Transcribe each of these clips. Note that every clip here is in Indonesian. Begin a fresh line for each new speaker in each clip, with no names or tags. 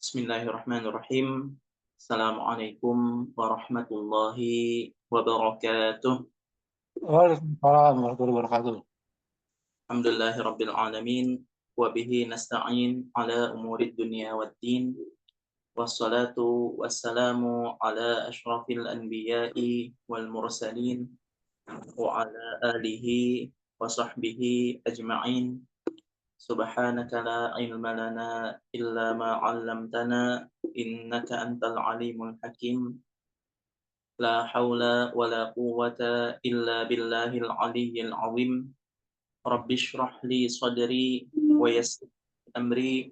Bismillahirrahmanirrahim. Assalamualaikum warahmatullahi wabarakatuh.
Waalaikumsalam warahmatullahi wabarakatuh.
Alhamdulillahirabbil alamin wa bihi nasta'in ala umurid dunya waddin. Wassalatu wassalamu ala asyrafil anbiya'i wal mursalin wa ala alihi wa sahbihi ajma'in. Subhanaka la ilma lana illa ma 'allamtana innaka antal alimul hakim. La haula wa la quwwata illa billahil aliyyil azim. Rabbi shrah li sadri wa yassir amri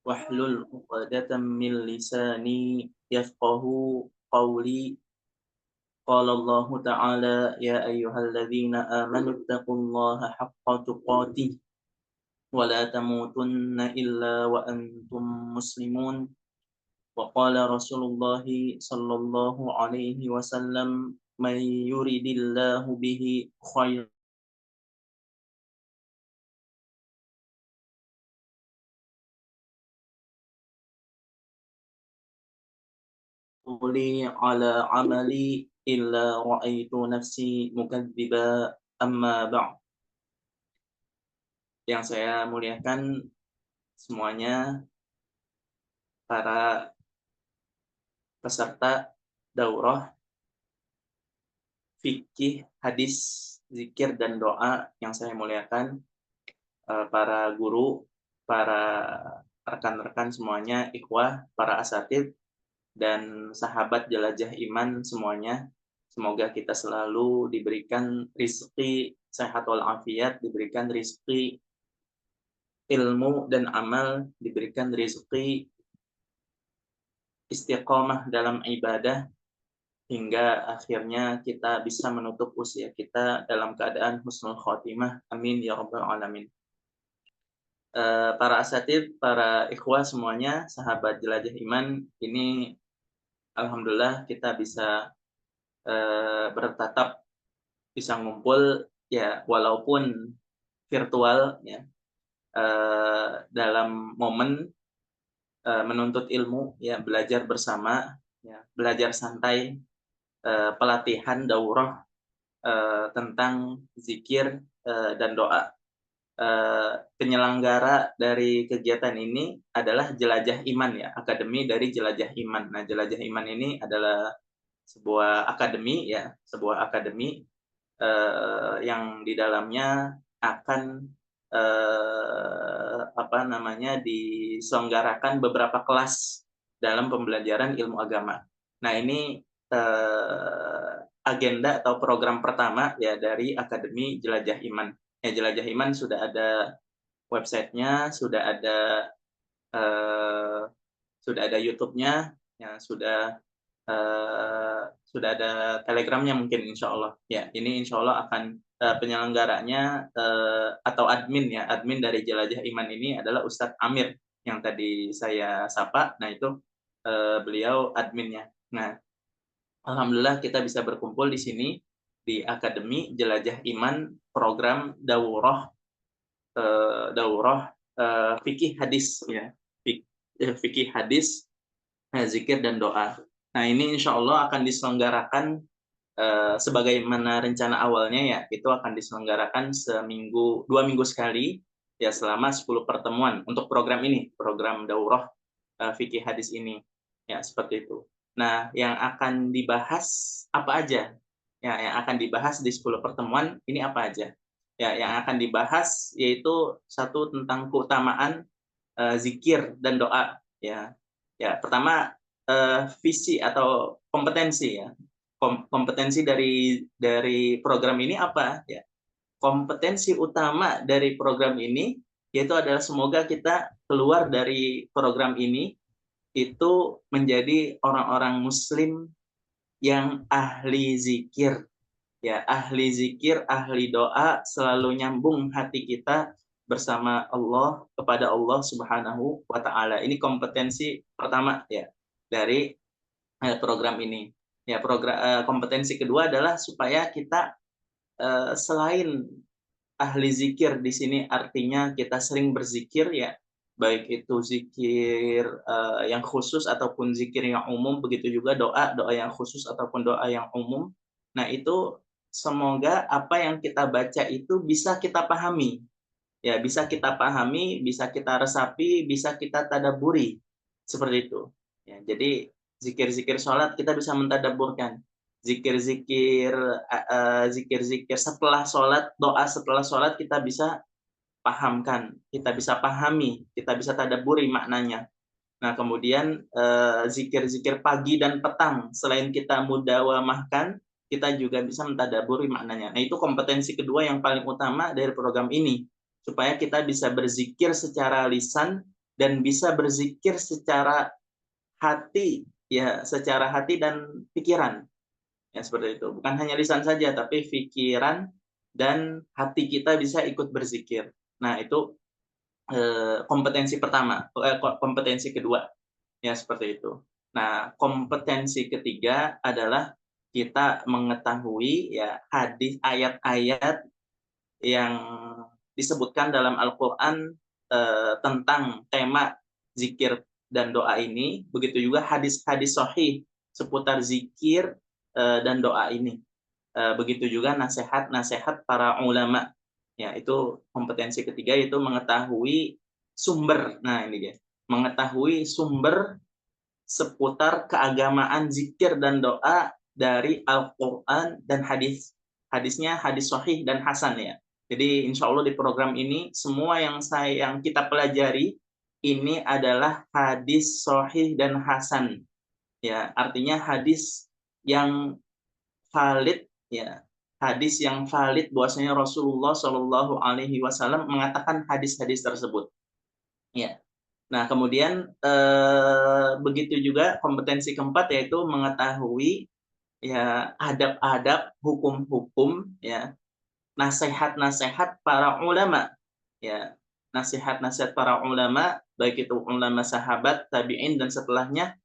wahlul 'uqdatam min lisani yafqahu qawli. Qala Allah ta'ala ya ayyuhalladzina amanu taqullaha haqqa tuqatih wa la tamutunna illa wa antum muslimun. Wa qala Rasulullah sallallahu alaihi wasallam man yuridillahu bihi khairan li ala amali illa ra'aitu nafsi mukadziba amma ba'd. Yang saya muliakan semuanya, para peserta daurah fikih, hadis, zikir dan doa yang saya muliakan, para guru, para rekan-rekan semuanya, ikhwah, para asatidz dan sahabat jelajah iman semuanya. Semoga kita selalu diberikan rizki sehat walafiat, diberikan rizki ilmu dan amal, diberikan rizki istiqomah dalam ibadah, hingga akhirnya kita bisa menutup usia kita dalam keadaan husnul khotimah. Amin ya rabbal alamin. Para asatidz, para ikhwah semuanya, sahabat jelajah iman, ini alhamdulillah kita bisa bertatap, bisa ngumpul ya walaupun virtual ya, dalam momen menuntut ilmu ya, belajar bersama ya, belajar santai, pelatihan daurah tentang zikir dan doa. Penyelenggara dari kegiatan ini adalah Jelajah Iman ya, Akademi dari Jelajah Iman. Nah, Jelajah Iman ini adalah sebuah akademi ya, sebuah akademi yang di dalamnya akan diselenggarakan beberapa kelas dalam pembelajaran ilmu agama. Nah, ini agenda atau program pertama ya dari Akademi Jelajah Iman. Ya, Jelajah Iman sudah ada websitenya, sudah ada YouTube-nya, ya sudah ada Telegramnya mungkin insya Allah. Ya, ini insya Allah akan penyelenggaranya atau admin dari Jelajah Iman ini adalah Ustadz Amir yang tadi saya sapa. Nah, itu beliau adminnya. Nah, alhamdulillah kita bisa berkumpul di sini di Akademi Jelajah Iman, program daurah fikih hadis ya, fikih hadis, zikir dan doa. Nah, ini insya Allah akan diselenggarakan sebagaimana rencana awalnya ya, itu akan diselenggarakan 2 minggu sekali ya, selama 10 pertemuan untuk program ini, program daurah fikih hadis ini ya, seperti itu. Nah, yang akan dibahas apa aja? Ya, yang akan dibahas di 10 pertemuan ini apa aja? Ya, yang akan dibahas yaitu satu, tentang keutamaan zikir dan doa ya. Ya, pertama visi atau kompetensi ya. Kompetensi dari program ini apa ya? Kompetensi utama dari program ini yaitu adalah semoga kita keluar dari program ini itu menjadi orang-orang muslim yang ahli zikir ya, ahli zikir, ahli doa, selalu nyambung hati kita bersama Allah, kepada Allah Subhanahu wa taala. Ini kompetensi pertama ya dari program ini. Ya, kompetensi kedua adalah supaya kita selain ahli zikir, di sini artinya kita sering berzikir ya, baik itu zikir yang khusus ataupun zikir yang umum, begitu juga doa yang khusus ataupun doa yang umum. Nah, itu semoga apa yang kita baca itu bisa kita pahami. Ya, bisa kita pahami, bisa kita resapi, bisa kita tadabburi. Seperti itu. Ya, jadi zikir-zikir sholat kita bisa mentadabburkan. Zikir-zikir setelah sholat, doa setelah sholat kita bisa pahamkan, kita bisa pahami, kita bisa tadabburi maknanya. Nah, kemudian zikir-zikir pagi dan petang, selain kita mudawamahkan, kita juga bisa mentadaburi maknanya. Nah, itu kompetensi kedua yang paling utama dari program ini, supaya kita bisa berzikir secara lisan dan bisa berzikir secara hati, ya, secara hati dan pikiran. Ya, seperti itu. Bukan hanya lisan saja, tapi pikiran dan hati kita bisa ikut berzikir. Nah, itu kompetensi pertama, kompetensi kedua. Ya, seperti itu. Nah, kompetensi ketiga adalah kita mengetahui ya hadis ayat-ayat yang disebutkan dalam Al-Qur'an tentang tema zikir dan doa ini, begitu juga hadis-hadis sahih seputar zikir dan doa ini. Begitu juga nasihat-nasihat para ulama. Ya, itu kompetensi ketiga, yaitu mengetahui sumber. Nah, ini dia. Mengetahui sumber seputar keagamaan zikir dan doa dari Al-Quran dan hadis. Hadisnya hadis sahih dan hasan, ya. Jadi insya Allah di program ini semua yang kita pelajari ini adalah hadis sahih dan hasan. Ya, artinya hadis yang valid, ya. Hadis yang valid bahwasanya Rasulullah Shallallahu alaihi wasallam mengatakan hadis-hadis tersebut. Ya. Nah, kemudian begitu juga kompetensi keempat, yaitu mengetahui ya adab-adab, hukum-hukum, ya, nasihat-nasihat para ulama, ya, nasihat-nasihat para ulama, baik itu ulama sahabat, tabi'in dan setelahnya,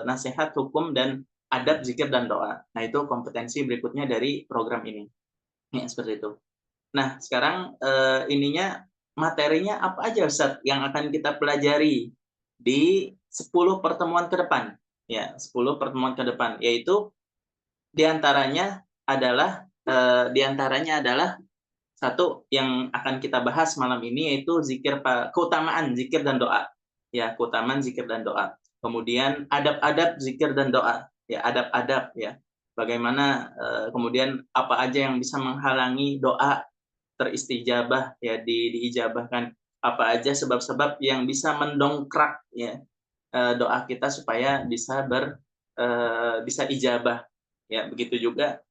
nasihat, hukum dan adab zikir dan doa. Nah, itu kompetensi berikutnya dari program ini. Ya, seperti itu. Nah, sekarang ininya materinya apa aja Ustaz yang akan kita pelajari di 10 pertemuan ke depan? Ya, 10 pertemuan ke depan, yaitu diantaranya adalah satu yang akan kita bahas malam ini, yaitu keutamaan zikir dan doa. Ya, keutamaan zikir dan doa. Kemudian adab-adab zikir dan doa. Ya, adab-adab, ya. Bagaimana kemudian apa aja yang bisa menghalangi doa teristijabah, ya, diijabahkan, apa aja sebab-sebab yang bisa mendongkrak, ya, doa kita supaya bisa ijabah, ya. Begitu juga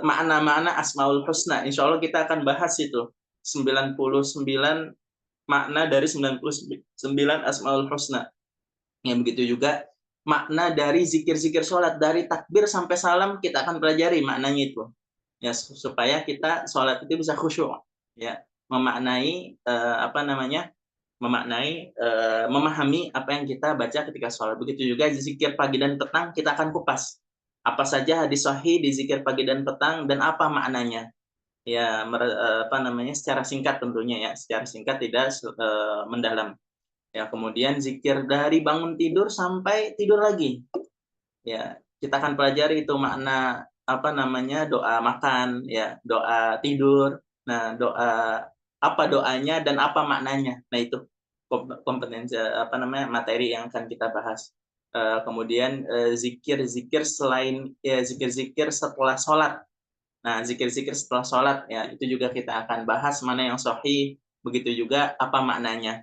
makna-makna Asmaul Husna, insya Allah kita akan bahas itu 99 makna dari 99 Asmaul Husna, ya. Begitu juga makna dari zikir-zikir sholat, dari takbir sampai salam kita akan pelajari maknanya itu, ya, supaya kita sholat itu bisa khusyuk, ya, memahami apa yang kita baca ketika sholat. Begitu juga di zikir pagi dan petang kita akan kupas apa saja hadis sahih di zikir pagi dan petang dan apa maknanya, ya, secara singkat tentunya, ya, secara singkat, tidak mendalam, ya. Kemudian zikir dari bangun tidur sampai tidur lagi, ya, kita akan pelajari itu makna doa makan, ya, doa tidur. Nah, apa doanya dan apa maknanya. Nah, itu kompetensi materi yang akan kita bahas. Kemudian zikir-zikir selain, ya, zikir-zikir setelah sholat. Nah, zikir-zikir setelah sholat, ya, itu juga kita akan bahas mana yang sahih, begitu juga apa maknanya.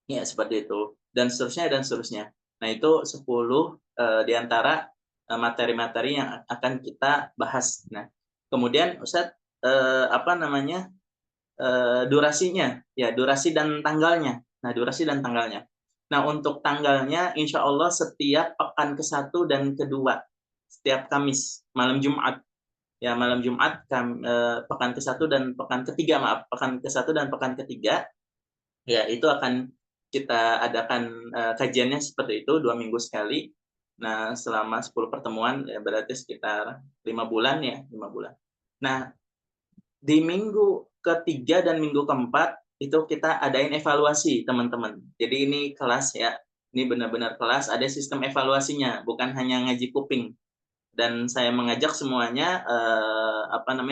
Ya, seperti itu. Dan seterusnya, dan seterusnya. Nah, itu 10 di antara materi-materi yang akan kita bahas. Nah, kemudian Ustadz, durasinya, ya, durasi dan tanggalnya. Nah, durasi dan tanggalnya. Nah, untuk tanggalnya, insya Allah setiap pekan ke-1 dan kedua, setiap Kamis, malam Jumat. Ya, malam Jumat, pekan ke-1 dan pekan ketiga, maaf, pekan ke-1 dan pekan ketiga, ya, itu akan kita adakan kajiannya seperti itu 2 minggu sekali. Nah, selama 10 pertemuan, ya, berarti sekitar 5 bulan, ya, 5 bulan. Nah, Di minggu ketiga dan minggu keempat itu kita adain evaluasi teman-teman. Jadi ini kelas ya, ini benar-benar kelas, ada sistem evaluasinya, bukan hanya ngaji kuping. Dan saya mengajak semuanya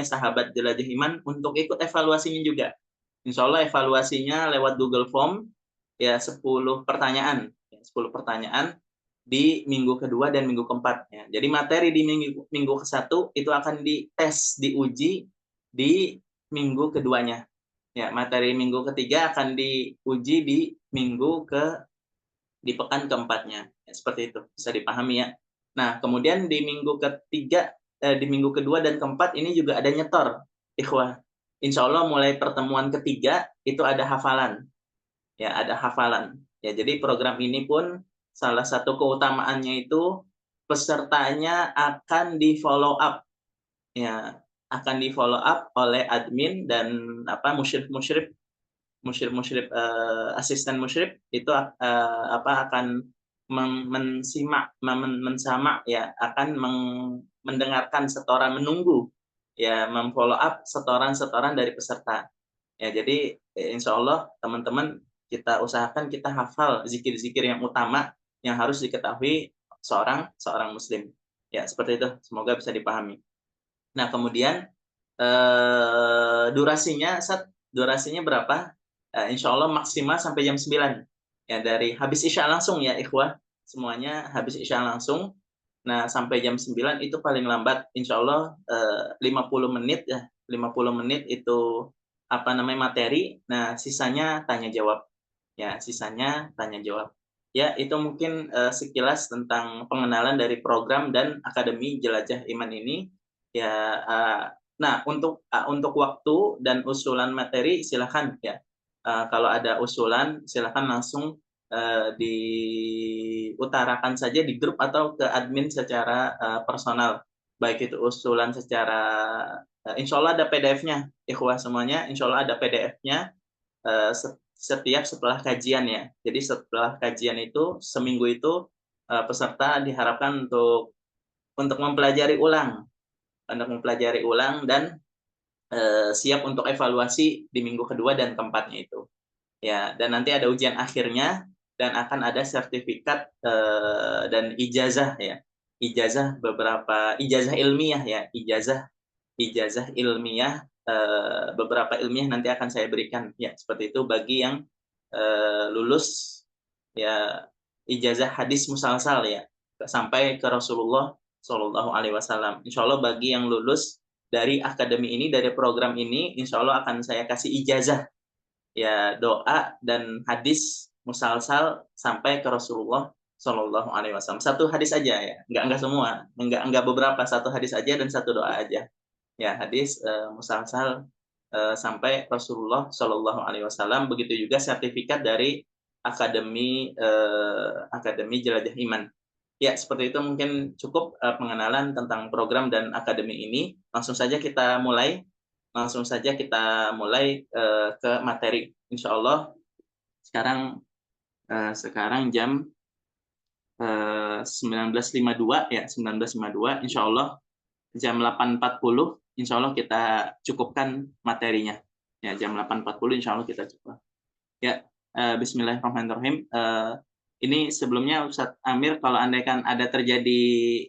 sahabat jelajah iman untuk ikut evaluasinya juga. Insya Allah evaluasinya lewat Google Form ya 10 pertanyaan, 10 pertanyaan di minggu kedua dan minggu keempat. Ya. Jadi materi di minggu ke-1 itu akan dites, diuji di minggu keduanya. Ya, materi minggu ketiga akan diuji di pekan keempatnya. Ya, seperti itu, bisa dipahami ya. Nah, kemudian di minggu ketiga, di minggu kedua dan keempat ini juga ada nyetor, ikhwah. Insya Allah mulai pertemuan ketiga itu ada hafalan. Ya, ada hafalan. Ya, jadi program ini pun salah satu keutamaannya itu pesertanya akan di follow up. Ya, akan di follow up oleh admin dan musyrif asisten musyrif itu akan mensamak ya, akan mendengarkan setoran, menunggu ya, memfollow up setoran-setoran dari peserta. Ya, jadi insya Allah teman-teman kita usahakan kita hafal zikir-zikir yang utama yang harus diketahui seorang muslim. Ya, seperti itu. Semoga bisa dipahami. Nah, kemudian durasinya berapa? Insya Allah maksimal sampai jam 9. Ya, dari habis Isya langsung ya, ikhwah. Semuanya habis Isya langsung. Nah, sampai jam 9 itu paling lambat. Insya Allah 50 menit ya. 50 menit itu materi. Nah, sisanya tanya jawab. Ya, sisanya tanya jawab. Ya, itu mungkin sekilas tentang pengenalan dari program dan Akademi Jelajah Iman ini. Ya, nah untuk waktu dan usulan materi silakan ya. Kalau ada usulan silakan langsung diutarakan saja di grup atau ke admin secara personal. Baik itu usulan secara insya Allah ada PDF-nya, ikhwah semuanya. Insya Allah ada PDF-nya setiap setelah kajian ya. Jadi setelah kajian itu seminggu itu peserta diharapkan untuk mempelajari ulang dan siap untuk evaluasi di minggu kedua dan keempatnya itu. Ya, dan nanti ada ujian akhirnya dan akan ada sertifikat dan ijazah ya. Ijazah ilmiah ya, ijazah ilmiah beberapa ilmiah nanti akan saya berikan ya, seperti itu bagi yang lulus ya ijazah hadis musalsal ya sampai ke Rasulullah Shallallahu Alaihi Wasallam. Insya Allah bagi yang lulus dari akademi ini, dari program ini, insya Allah akan saya kasih ijazah ya doa dan hadis musalsal sampai ke Rasulullah Shallallahu Alaihi Wasallam. Satu hadis aja ya, nggak semua, nggak beberapa, satu hadis aja dan satu doa aja. Ya, hadis musalsal sampai Rasulullah Shallallahu Alaihi Wasallam. Begitu juga sertifikat dari Akademi Jelajah Iman. Ya, seperti itu mungkin cukup pengenalan tentang program dan akademi ini. Langsung saja kita mulai ke materi. Insya Allah sekarang jam 19.52 ya, 19.52. Insya Allah jam 8.40 insya Allah kita cukupkan materinya. Ya, jam 8.40 insya Allah kita cukup. Ya, Bismillahirrahmanirrahim. Ini sebelumnya Ustadz Amir, kalau andaikan ada terjadi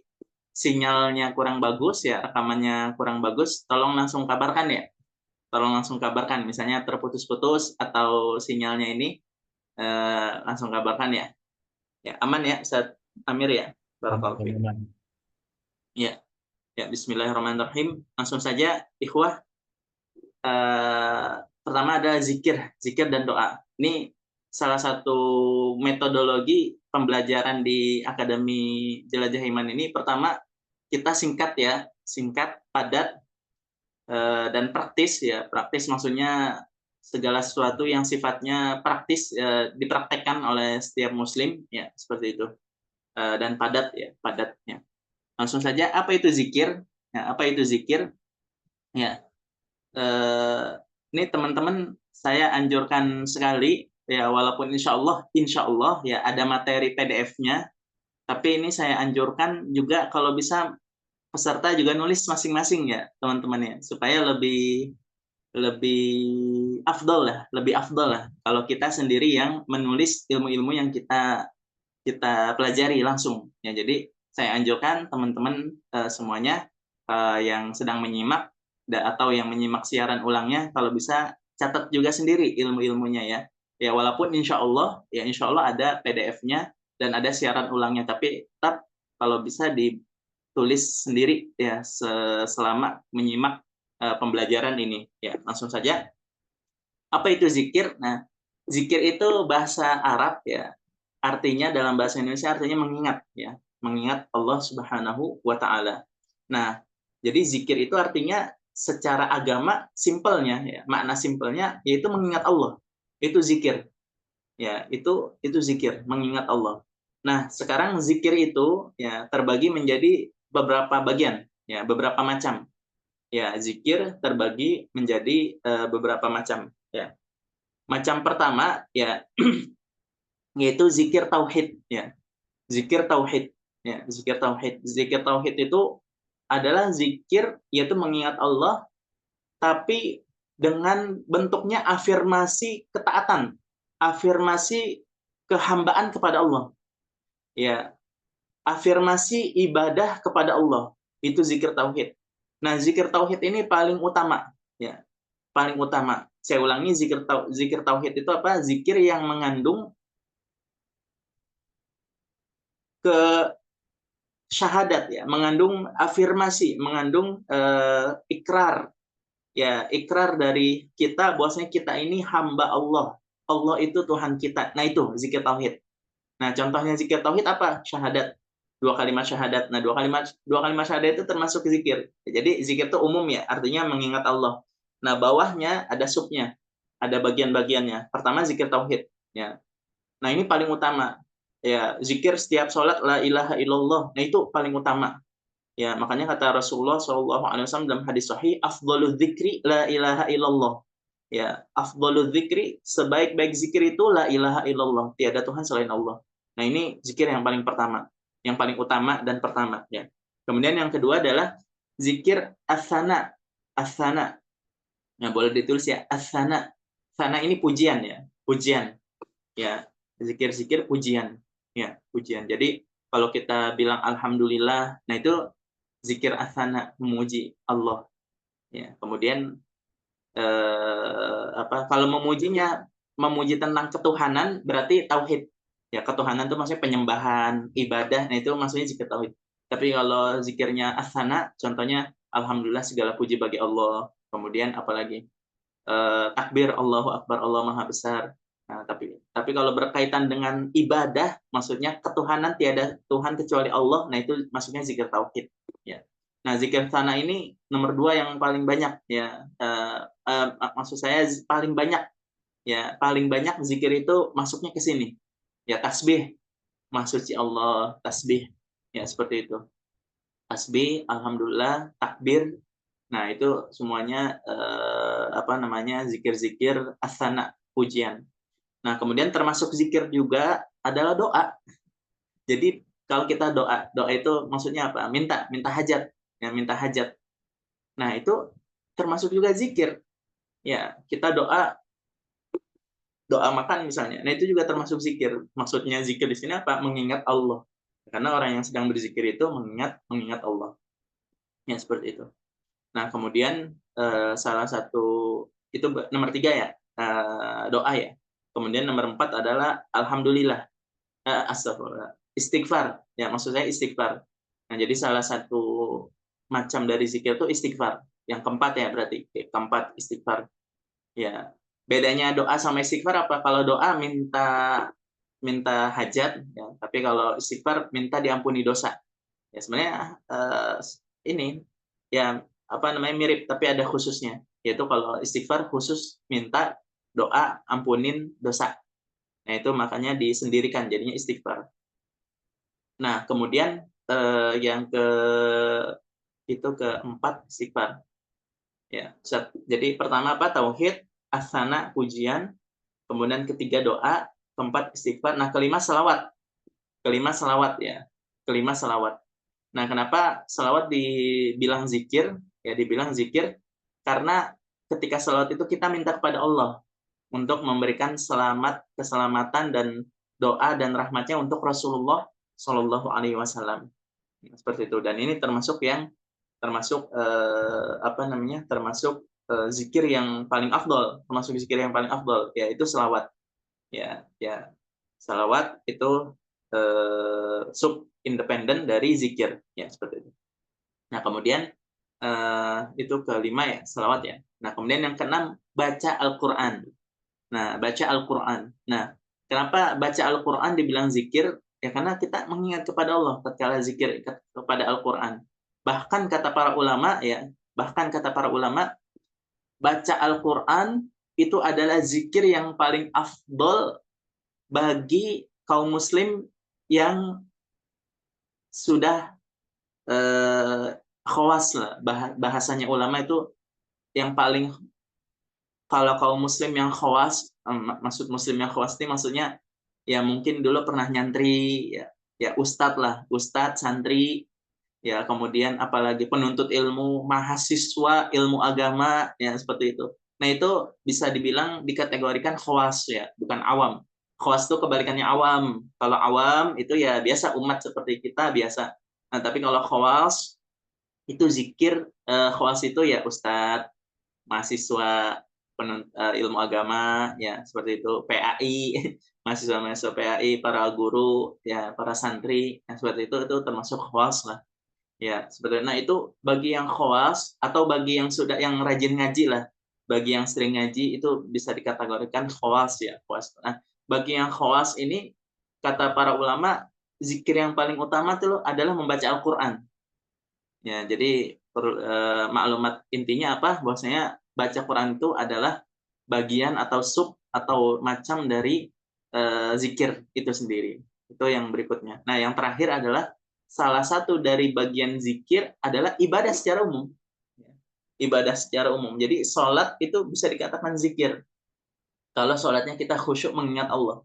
sinyalnya kurang bagus ya, rekamannya kurang bagus, tolong langsung kabarkan ya. Tolong langsung kabarkan, misalnya terputus-putus atau sinyalnya ini langsung kabarkan ya. Ya, aman ya Ustadz Amir ya. Barakallahu fiik. Ya. Ya, Bismillahirrahmanirrahim. Langsung saja, ikhwah. Pertama ada zikir dan doa. Ini salah satu metodologi pembelajaran di Akademi Jelajah Iman ini. Pertama, kita singkat, padat, dan praktis ya. Praktis maksudnya segala sesuatu yang sifatnya praktis dipraktekkan oleh setiap muslim ya, seperti itu. Dan padatnya. Langsung saja, apa itu zikir? Ya, apa itu zikir? Ya, ini teman-teman saya anjurkan sekali ya, walaupun insya Allah ya ada materi PDF-nya, tapi ini saya anjurkan juga kalau bisa peserta juga nulis masing-masing ya teman-teman ya, supaya lebih lebih afdol lah kalau kita sendiri yang menulis ilmu-ilmu yang kita pelajari langsung ya. Jadi saya anjurkan teman-teman semuanya yang sedang menyimak atau yang menyimak siaran ulangnya, kalau bisa catat juga sendiri ilmu-ilmunya ya. Ya walaupun insya Allah ada PDF-nya dan ada siaran ulangnya, tapi tetap kalau bisa ditulis sendiri ya selama menyimak pembelajaran ini ya. Langsung saja, apa itu zikir? Nah, zikir itu bahasa Arab ya. Artinya dalam bahasa Indonesia artinya mengingat ya, mengingat Allah Subhanahu wa taala. Nah, jadi zikir itu artinya secara agama simpelnya ya, makna simpelnya yaitu mengingat Allah. Itu zikir. Ya, itu zikir, mengingat Allah. Nah, sekarang zikir itu ya terbagi menjadi beberapa bagian ya, beberapa macam. Ya, zikir terbagi menjadi beberapa macam ya. Macam pertama ya yaitu zikir tauhid ya. Zikir tauhid ya, zikir tauhid. Zikir tauhid itu adalah zikir yaitu mengingat Allah tapi dengan bentuknya afirmasi ketaatan, afirmasi kehambaan kepada Allah. Ya, afirmasi ibadah kepada Allah. Itu zikir tauhid. Nah, zikir tauhid ini paling utama ya, paling utama. Saya ulangi, zikir tauhid itu apa? Zikir yang mengandung ke syahadat ya, mengandung afirmasi, mengandung ikrar ya, ikrar dari kita bahwasanya kita ini hamba Allah. Allah itu Tuhan kita. Nah, itu zikir tauhid. Nah, contohnya zikir tauhid apa? Syahadat. Dua kalimat syahadat. Nah, dua kalimat syahadat itu termasuk zikir. Jadi zikir itu umum ya, artinya mengingat Allah. Nah, bawahnya ada subnya, ada bagian-bagiannya. Pertama zikir tauhid ya. Nah, ini paling utama. Ya, zikir setiap sholat la ilaha illallah. Nah, itu paling utama. Ya, makanya kata Rasulullah SAW dalam hadis sahih, afdhalul dzikri la ilaha illallah. Ya, afdhalul dzikri, sebaik-baik zikir itu la ilaha illallah, tiada Tuhan selain Allah. Nah, ini zikir yang paling pertama, yang paling utama dan pertama ya. Kemudian yang kedua adalah zikir as-sana. As-sana. Nah, boleh ditulis ya, as-sana. Sana ini pujian ya, pujian. Ya, zikir-zikir pujian. Ya, pujian. Jadi kalau kita bilang alhamdulillah, nah itu zikir asana, memuji Allah ya. Kemudian kalau memuji tentang ketuhanan berarti tauhid ya. Ketuhanan itu maksudnya penyembahan, ibadah, nah itu maksudnya zikir tauhid. Tapi kalau zikirnya asana, contohnya alhamdulillah, segala puji bagi Allah. Kemudian apalagi takbir, Allahu Akbar, Allah Maha Besar. Nah, tapi kalau berkaitan dengan ibadah, maksudnya ketuhanan, tiada Tuhan kecuali Allah, nah itu maksudnya zikir tauhid. Ya. Nah, zikir sana ini nomor 2 yang paling banyak ya. Maksud saya paling banyak ya, paling banyak zikir itu masuknya ke sini. Ya, tasbih, maksudnya Allah, tasbih. Ya, seperti itu. Tasbih, alhamdulillah, takbir. Nah, itu semuanya zikir-zikir asana, pujian. Nah, kemudian termasuk zikir juga adalah doa. Jadi kalau kita doa itu maksudnya apa? Minta hajat, ya, minta hajat. Nah, itu termasuk juga zikir. Ya, kita doa makan misalnya. Nah, itu juga termasuk zikir. Maksudnya zikir di sini apa? Mengingat Allah. Karena orang yang sedang berzikir itu mengingat Allah. Ya, seperti itu. Nah, kemudian salah satu itu nomor 3 ya, doa ya. Kemudian nomor 4 adalah alhamdulillah, astagfirullah, istighfar. Ya, maksud saya istighfar. Nah, jadi salah satu macam dari zikir itu istighfar. Yang keempat ya berarti, keempat istighfar. Ya, bedanya doa sama istighfar apa? Kalau doa minta minta hajat, ya. Tapi kalau istighfar minta diampuni dosa. Ya, sebenarnya ini ya mirip, tapi ada khususnya, yaitu kalau istighfar khusus minta doa ampunin dosa. Nah, itu makanya disendirikan jadinya istighfar. Nah, kemudian yang keempat istighfar. Ya, jadi pertama apa? Tauhid, asana, pujian, kemudian ketiga doa, keempat istighfar. Nah, kelima salawat. Kelima salawat ya. Kelima salawat. Nah, kenapa salawat dibilang zikir? Ya, dibilang zikir karena ketika salawat itu kita minta kepada Allah untuk memberikan keselamatan dan doa dan rahmatnya untuk Rasulullah Shallallahu Alaihi Wasallam. Seperti itu. Dan ini termasuk zikir yang paling afdol, yaitu selawat. Ya, salawat itu sub independen dari zikir, ya seperti itu. Nah kemudian itu kelima ya, salawat ya. Nah kemudian yang keenam, baca Al-Quran. Nah baca Al-Quran. Nah kenapa baca Al-Quran dibilang zikir? Ya karena kita mengingat kepada Allah tatkala zikir kepada Al-Quran. Bahkan kata para ulama, baca Al-Quran itu adalah zikir yang paling afdol bagi kaum muslim yang sudah khawas lah. Bahasanya ulama itu yang paling, kalau kaum muslim yang khawas, maksud muslim yang khawas ini maksudnya ya mungkin dulu pernah nyantri, ya ustadz, santri, ya kemudian apalagi penuntut ilmu, mahasiswa ilmu agama, ya seperti itu. Nah itu bisa dibilang dikategorikan khawas ya, bukan awam. Khawas itu kebalikannya awam. Kalau awam itu ya biasa, umat seperti kita biasa. Nah tapi kalau khawas itu zikir, khawas itu ya ustadz, mahasiswa ilmu agama, ya seperti itu, PAI, mahasiswa PAI, para guru, ya para santri, ya, seperti itu termasuk khawas lah. Ya, seperti nah itu bagi yang khawas atau bagi yang rajin ngaji lah. Bagi yang sering ngaji itu bisa dikategorikan khawas ya, khawas. Nah, bagi yang khawas ini kata para ulama, zikir yang paling utama itu adalah membaca Al-Qur'an. Ya, jadi maklumat intinya apa? Bahwasanya baca Quran itu adalah bagian atau sub atau macam dari zikir itu sendiri. Itu yang berikutnya. Nah, yang terakhir adalah salah satu dari bagian zikir adalah ibadah secara umum. Ibadah secara umum. Jadi sholat itu bisa dikatakan zikir. Kalau sholatnya kita khusyuk mengingat Allah.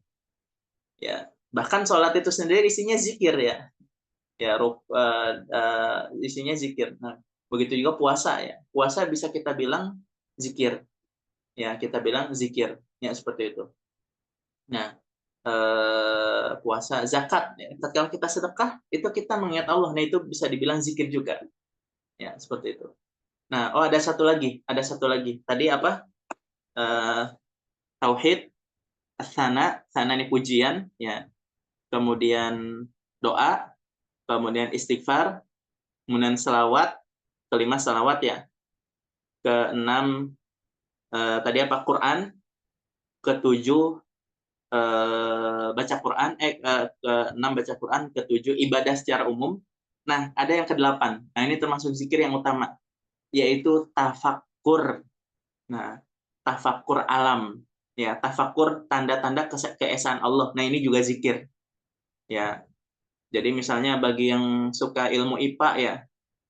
Ya, bahkan sholat itu sendiri isinya zikir ya. Ya, isinya zikir. Nah, begitu juga puasa ya. Puasa bisa kita bilang zikir. Ya, kita bilang zikir. Ya, seperti itu. Nah, puasa, zakat, ya. Ketika kita sedekah, itu kita mengingat Allah. Nah, itu bisa dibilang zikir juga. Ya, seperti itu. Nah, ada satu lagi. Tadi apa? Tauhid, sana ini pujian, ya. Kemudian doa, kemudian istighfar, kemudian selawat, kelima selawat ya. Keenam tadi apa? Quran, ketujuh baca Quran, keenam baca Quran, ketujuh ibadah secara umum. Nah, ada yang kedelapan. Nah, ini termasuk zikir yang utama, yaitu tafakkur. Nah, tafakkur alam, ya, tafakkur tanda-tanda keesaan Allah. Nah, ini juga zikir. Ya. Jadi misalnya bagi yang suka ilmu IPA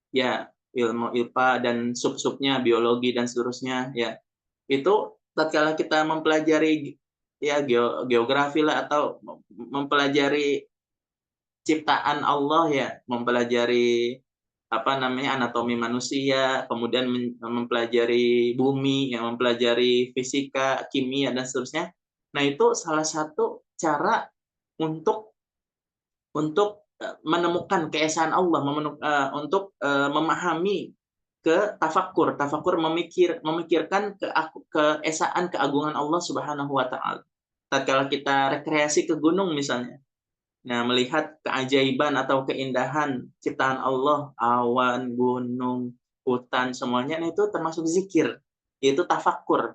ya ilmu IPA dan sub-subnya biologi dan seterusnya ya. Itu tatkala kita mempelajari ya geografi lah atau mempelajari ciptaan Allah ya, mempelajari anatomi manusia, kemudian mempelajari bumi, yang mempelajari fisika, kimia dan seterusnya. Nah, itu salah satu cara untuk menemukan keesaan Allah, untuk memahami ke tafakkur memikirkan keesaan keagungan Allah Subhanahu wa taala. Tatkala kita rekreasi ke gunung misalnya. Nah, melihat keajaiban atau keindahan ciptaan Allah, awan, gunung, hutan semuanya, nah itu termasuk zikir, yaitu tafakkur.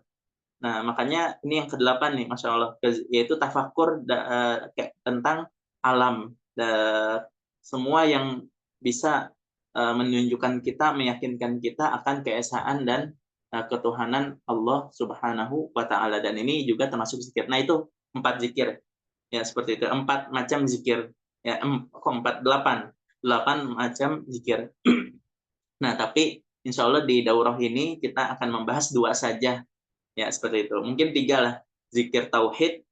Nah, makanya ini yang kedelapan nih, Masya Allah, yaitu tafakkur tentang alam, semua yang bisa menunjukkan kita, meyakinkan kita akan keesaan dan ketuhanan Allah Subhanahu wa taala, dan ini juga termasuk zikir. Nah, itu 4 zikir. Ya, seperti itu. 4 macam zikir. Ya, 8 macam zikir. Nah, tapi insya Allah di daurah ini kita akan membahas 2 saja. Ya, seperti itu. Mungkin 3 lah. Zikir tauhid,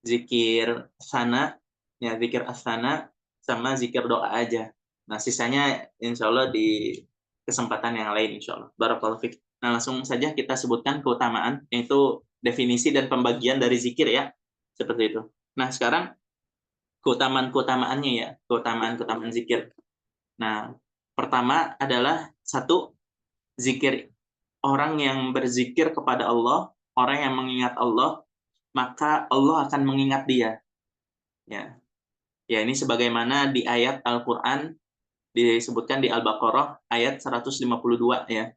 zikir sana, ya zikir asana, sama zikir doa aja. Nah, sisanya insya Allah di kesempatan yang lain insya Allah. Barakallahu fiik. Nah, langsung saja kita sebutkan keutamaan, yaitu definisi dan pembagian dari zikir ya, seperti itu. Nah, sekarang keutamaan-keutamaannya ya, keutamaan-keutamaan zikir. Nah, pertama adalah satu, zikir, orang yang berzikir kepada Allah, orang yang mengingat Allah, maka Allah akan mengingat dia. Ya, ya ini sebagaimana di ayat Al-Qur'an disebutkan di Al-Baqarah ayat 152 ya.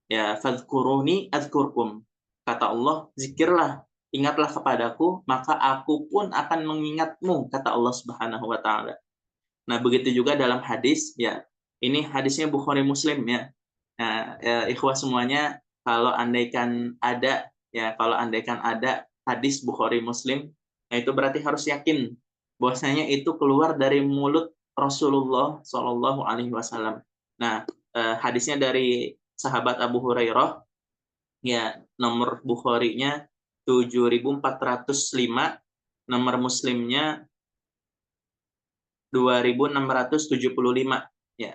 Ya, fadhkuruni adzkurkum. Kata Allah, zikirlah, ingatlah kepadaku, maka aku pun akan mengingatmu, kata Allah Subhanahu wa taala. Nah, begitu juga dalam hadis, ya. Ini hadisnya Bukhari Muslim ya. Nah, ikhwah semuanya, kalau andaikan ada hadis Bukhari Muslim, nah itu berarti harus yakin bahwasanya itu keluar dari mulut Rasulullah Shallallahu alaihi wasallam. Nah, hadisnya dari sahabat Abu Hurairah, ya, nomor Bukhari-nya 7405, nomor Muslimnya 2675 ya.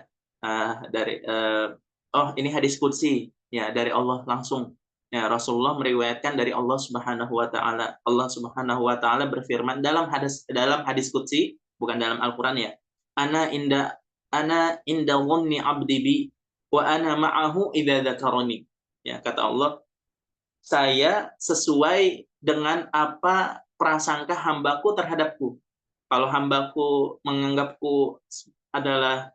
Ini hadis qudsi ya, dari Allah langsung. Ya, Rasulullah meriwayatkan dari Allah Subhanahu wa taala. Allah Subhanahu wa taala berfirman dalam hadis qudsi, bukan dalam Al-Qur'an ya. Ana inda dhanni 'abdi bi wa ana ma'ahu idza dzakarani. Ya, kata Allah, saya sesuai dengan apa prasangka hambaku terhadapku. Kalau hambaku menganggapku adalah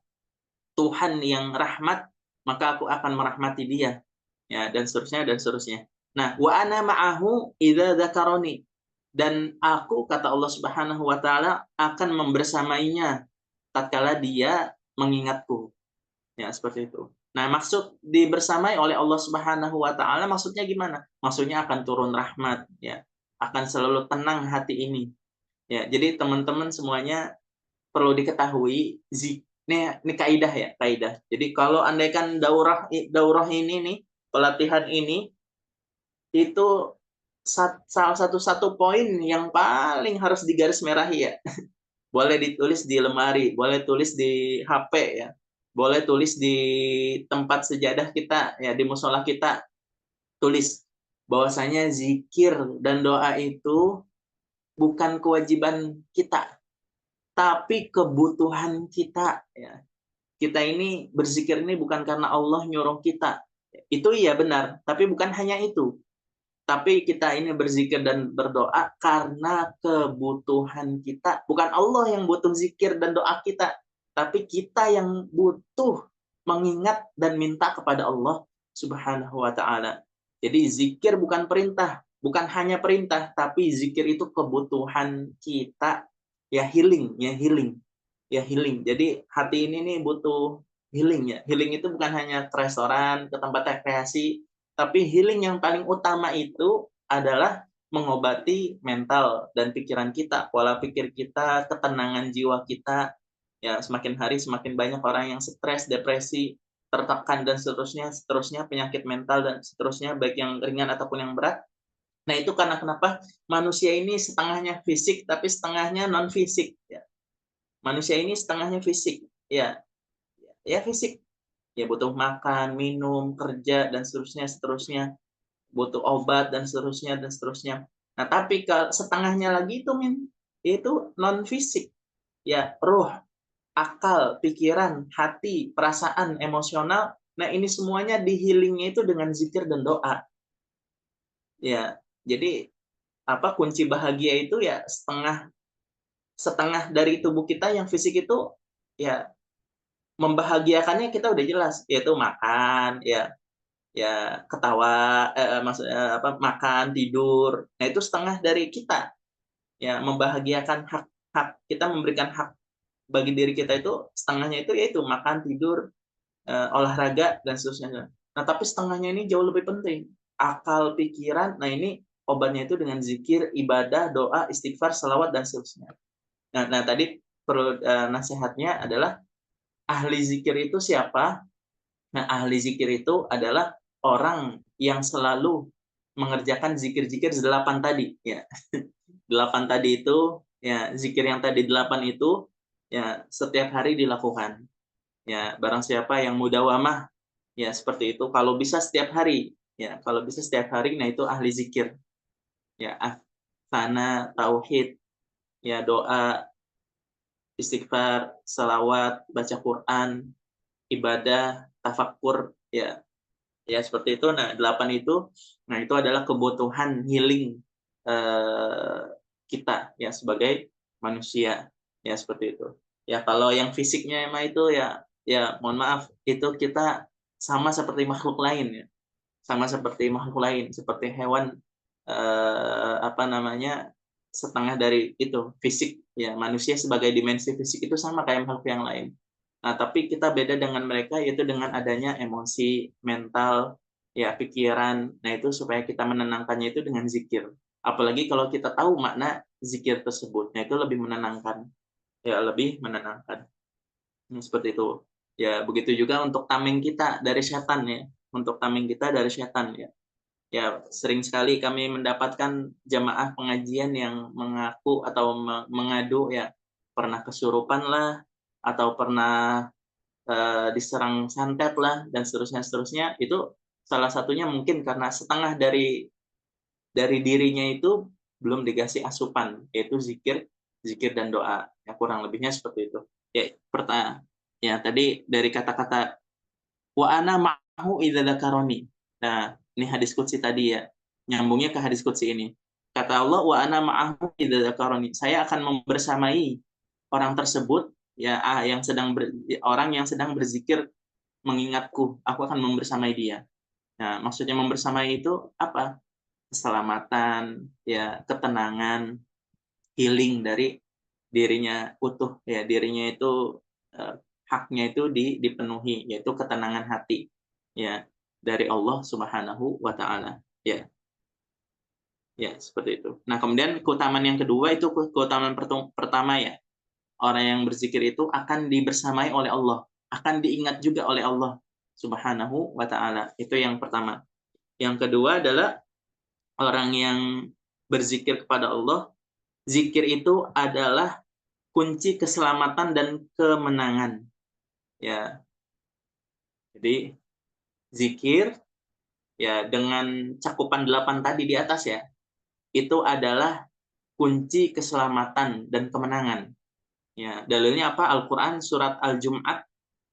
Tuhan yang rahmat, maka aku akan merahmati dia. Ya, dan seterusnya dan seterusnya. Nah, wa ana ma'ahu idza dzakarani. Dan aku, kata Allah Subhanahu wa taala, akan membersamainya tatkala dia mengingatku. Ya, seperti itu. Nah, maksud dibersamai oleh Allah Subhanahu wa taala maksudnya gimana? Maksudnya akan turun rahmat ya. Akan selalu tenang hati ini. Ya, jadi teman-teman semuanya perlu diketahui, ini kaidah ya, kaidah. Jadi kalau andaikan daurah ini nih, pelatihan ini itu salah satu poin yang paling harus digaris merahi ya. Boleh ditulis di lemari, boleh tulis di HP ya. Boleh tulis di tempat sejadah kita ya, di musola kita, tulis bahwasanya zikir dan doa itu bukan kewajiban kita, tapi kebutuhan kita ya. Kita ini berzikir ini bukan karena Allah nyuruh kita. Itu iya benar, tapi bukan hanya itu. Tapi kita ini berzikir dan berdoa karena kebutuhan kita. Bukan Allah yang butuh zikir dan doa kita, tapi kita yang butuh mengingat dan minta kepada Allah Subhanahu wa taala. Jadi zikir bukan perintah, bukan hanya perintah, tapi zikir itu kebutuhan kita. Ya healing, ya healing. Ya healing. Jadi hati ini nih butuh healing ya. Healing itu bukan hanya ke restoran, ke tempat rekreasi, tapi healing yang paling utama itu adalah mengobati mental dan pikiran kita, pola pikir kita, ketenangan jiwa kita. Ya, semakin hari semakin banyak orang yang stres, depresi, tertekan dan seterusnya penyakit mental dan seterusnya, baik yang ringan ataupun yang berat. Nah, itu karena kenapa? Manusia ini setengahnya fisik tapi setengahnya non fisik ya. Manusia ini setengahnya fisik, ya, ya fisik, ya butuh makan, minum, kerja dan seterusnya, butuh obat dan seterusnya. Nah, tapi kalau setengahnya lagi itu non fisik, ya, ruh, akal, pikiran, hati, perasaan, emosional. Nah, ini semuanya di healingnya itu dengan zikir dan doa. Ya, jadi apa kunci bahagia itu ya setengah dari tubuh kita yang fisik itu ya. Membahagiakannya kita udah jelas, yaitu makan, ya, ya ketawa, maksudnya apa, makan, tidur. Nah, itu setengah dari kita. Ya, membahagiakan hak kita, memberikan hak bagi diri kita itu setengahnya itu yaitu makan, tidur, olahraga dan seterusnya. Nah, tapi setengahnya ini jauh lebih penting. Akal, pikiran. Nah, ini obatnya itu dengan zikir, ibadah, doa, istighfar, salawat dan seterusnya. Nah, tadi perlu nasihatnya adalah ahli zikir itu siapa? Nah, ahli zikir itu adalah orang yang selalu mengerjakan zikir-zikir 8 tadi ya. 8 tadi itu ya, zikir yang tadi 8 itu ya setiap hari dilakukan. Ya, barang siapa yang mudawamah Ya, seperti itu. Kalau bisa setiap hari, ya, kalau bisa setiap hari, nah itu ahli zikir. Ya, sana, tauhid, ya, doa, istighfar, salawat, baca Quran, ibadah, tafakkur, ya, ya seperti itu. Nah, 8 itu, nah itu adalah kebutuhan healing eh, kita ya sebagai manusia, ya seperti itu. Ya kalau yang fisiknya emang itu ya, ya mohon maaf itu kita sama seperti makhluk lain ya, sama seperti makhluk lain, seperti hewan apa namanya setengah dari itu fisik ya, manusia sebagai dimensi fisik itu sama kayak makhluk yang lain. Nah, tapi kita beda dengan mereka yaitu dengan adanya emosi, mental, ya pikiran. Nah, itu supaya kita menenangkannya itu dengan zikir. Apalagi kalau kita tahu makna zikir tersebut. Nah, itu lebih menenangkan. Ya, lebih menenangkan. Seperti itu. Ya, begitu juga untuk tameng kita dari setan ya. Untuk tameng kita dari setan ya. Ya, sering sekali kami mendapatkan jamaah pengajian yang mengaku atau mengadu ya pernah kesurupan lah atau pernah diserang santet lah dan seterusnya seterusnya. Itu salah satunya mungkin karena setengah dari dirinya itu belum dikasih asupan, yaitu zikir, zikir dan doa. Ya kurang lebihnya seperti itu. Ya, pertanyaan. Ya, tadi dari kata-kata wa ana ma'ahu idza dzakaroni. Nah, ini hadis qudsi tadi ya. Nyambungnya ke hadis qudsi ini. Kata Allah wa ana ma'ahu idza dzakaroni. Saya akan membersamai orang tersebut ya yang sedang orang yang sedang berzikir mengingatku, aku akan membersamai dia. Nah, maksudnya membersamai itu apa? Keselamatan, ya, ketenangan, healing dari dirinya utuh ya, dirinya itu eh, haknya itu dipenuhi yaitu ketenangan hati ya dari Allah Subhanahu wa taala. Ya, ya seperti itu. Nah, kemudian keutamaan yang kedua itu keutamaan pertama ya. Orang yang berzikir itu akan dibersamai oleh Allah, akan diingat juga oleh Allah Subhanahu wa taala. Itu yang pertama. Yang kedua adalah orang yang berzikir kepada Allah, zikir itu adalah kunci keselamatan dan kemenangan. Ya, jadi zikir ya dengan cakupan 8 tadi di atas ya, itu adalah kunci keselamatan dan kemenangan. Ya, dalilnya apa? Al-Qur'an surat Al-Jum'at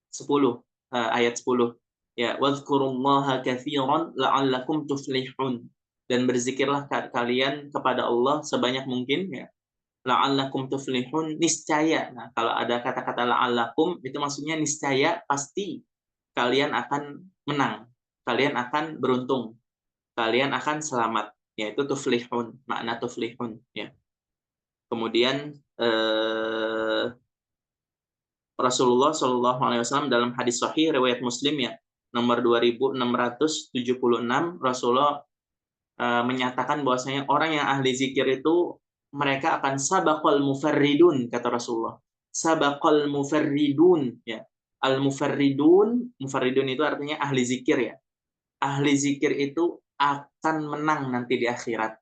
10 ayat 10. Ya, wadhkurullaha katsiran la'allakum tuflihun. Dan berzikirlah kalian kepada Allah sebanyak mungkin ya. La'allakum tuflihun, niscaya. Nah, kalau ada kata-kata la'allakum itu maksudnya niscaya pasti kalian akan menang. Kalian akan beruntung. Kalian akan selamat. Yaitu tuflihun, makna tuflihun ya. Kemudian Rasulullah Shallallahu Alaihi Wasallam dalam hadis Sahih riwayat Muslim ya nomor 2676 Rasulullah menyatakan bahwasanya orang yang ahli zikir itu mereka akan sabaqal mufarridun kata Rasulullah. Sabaqal mufarridun ya. Al mufarridun itu artinya ahli zikir ya. Ahli zikir itu akan menang nanti di akhirat.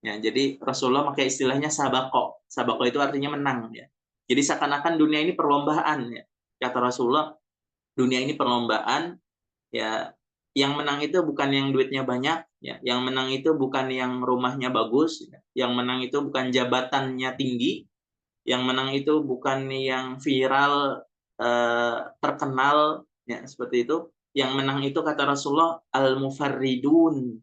Ya, jadi Rasulullah pakai istilahnya sabako. Sabako itu artinya menang ya. Jadi seakan-akan dunia ini perlombaan ya. Kata Rasulullah, dunia ini perlombaan ya. Yang menang itu bukan yang duitnya banyak ya. Yang menang itu bukan yang rumahnya bagus ya. Yang menang itu bukan jabatannya tinggi. Yang menang itu bukan yang viral terkenal ya seperti itu. Yang menang itu kata Rasulullah al-mufarridun.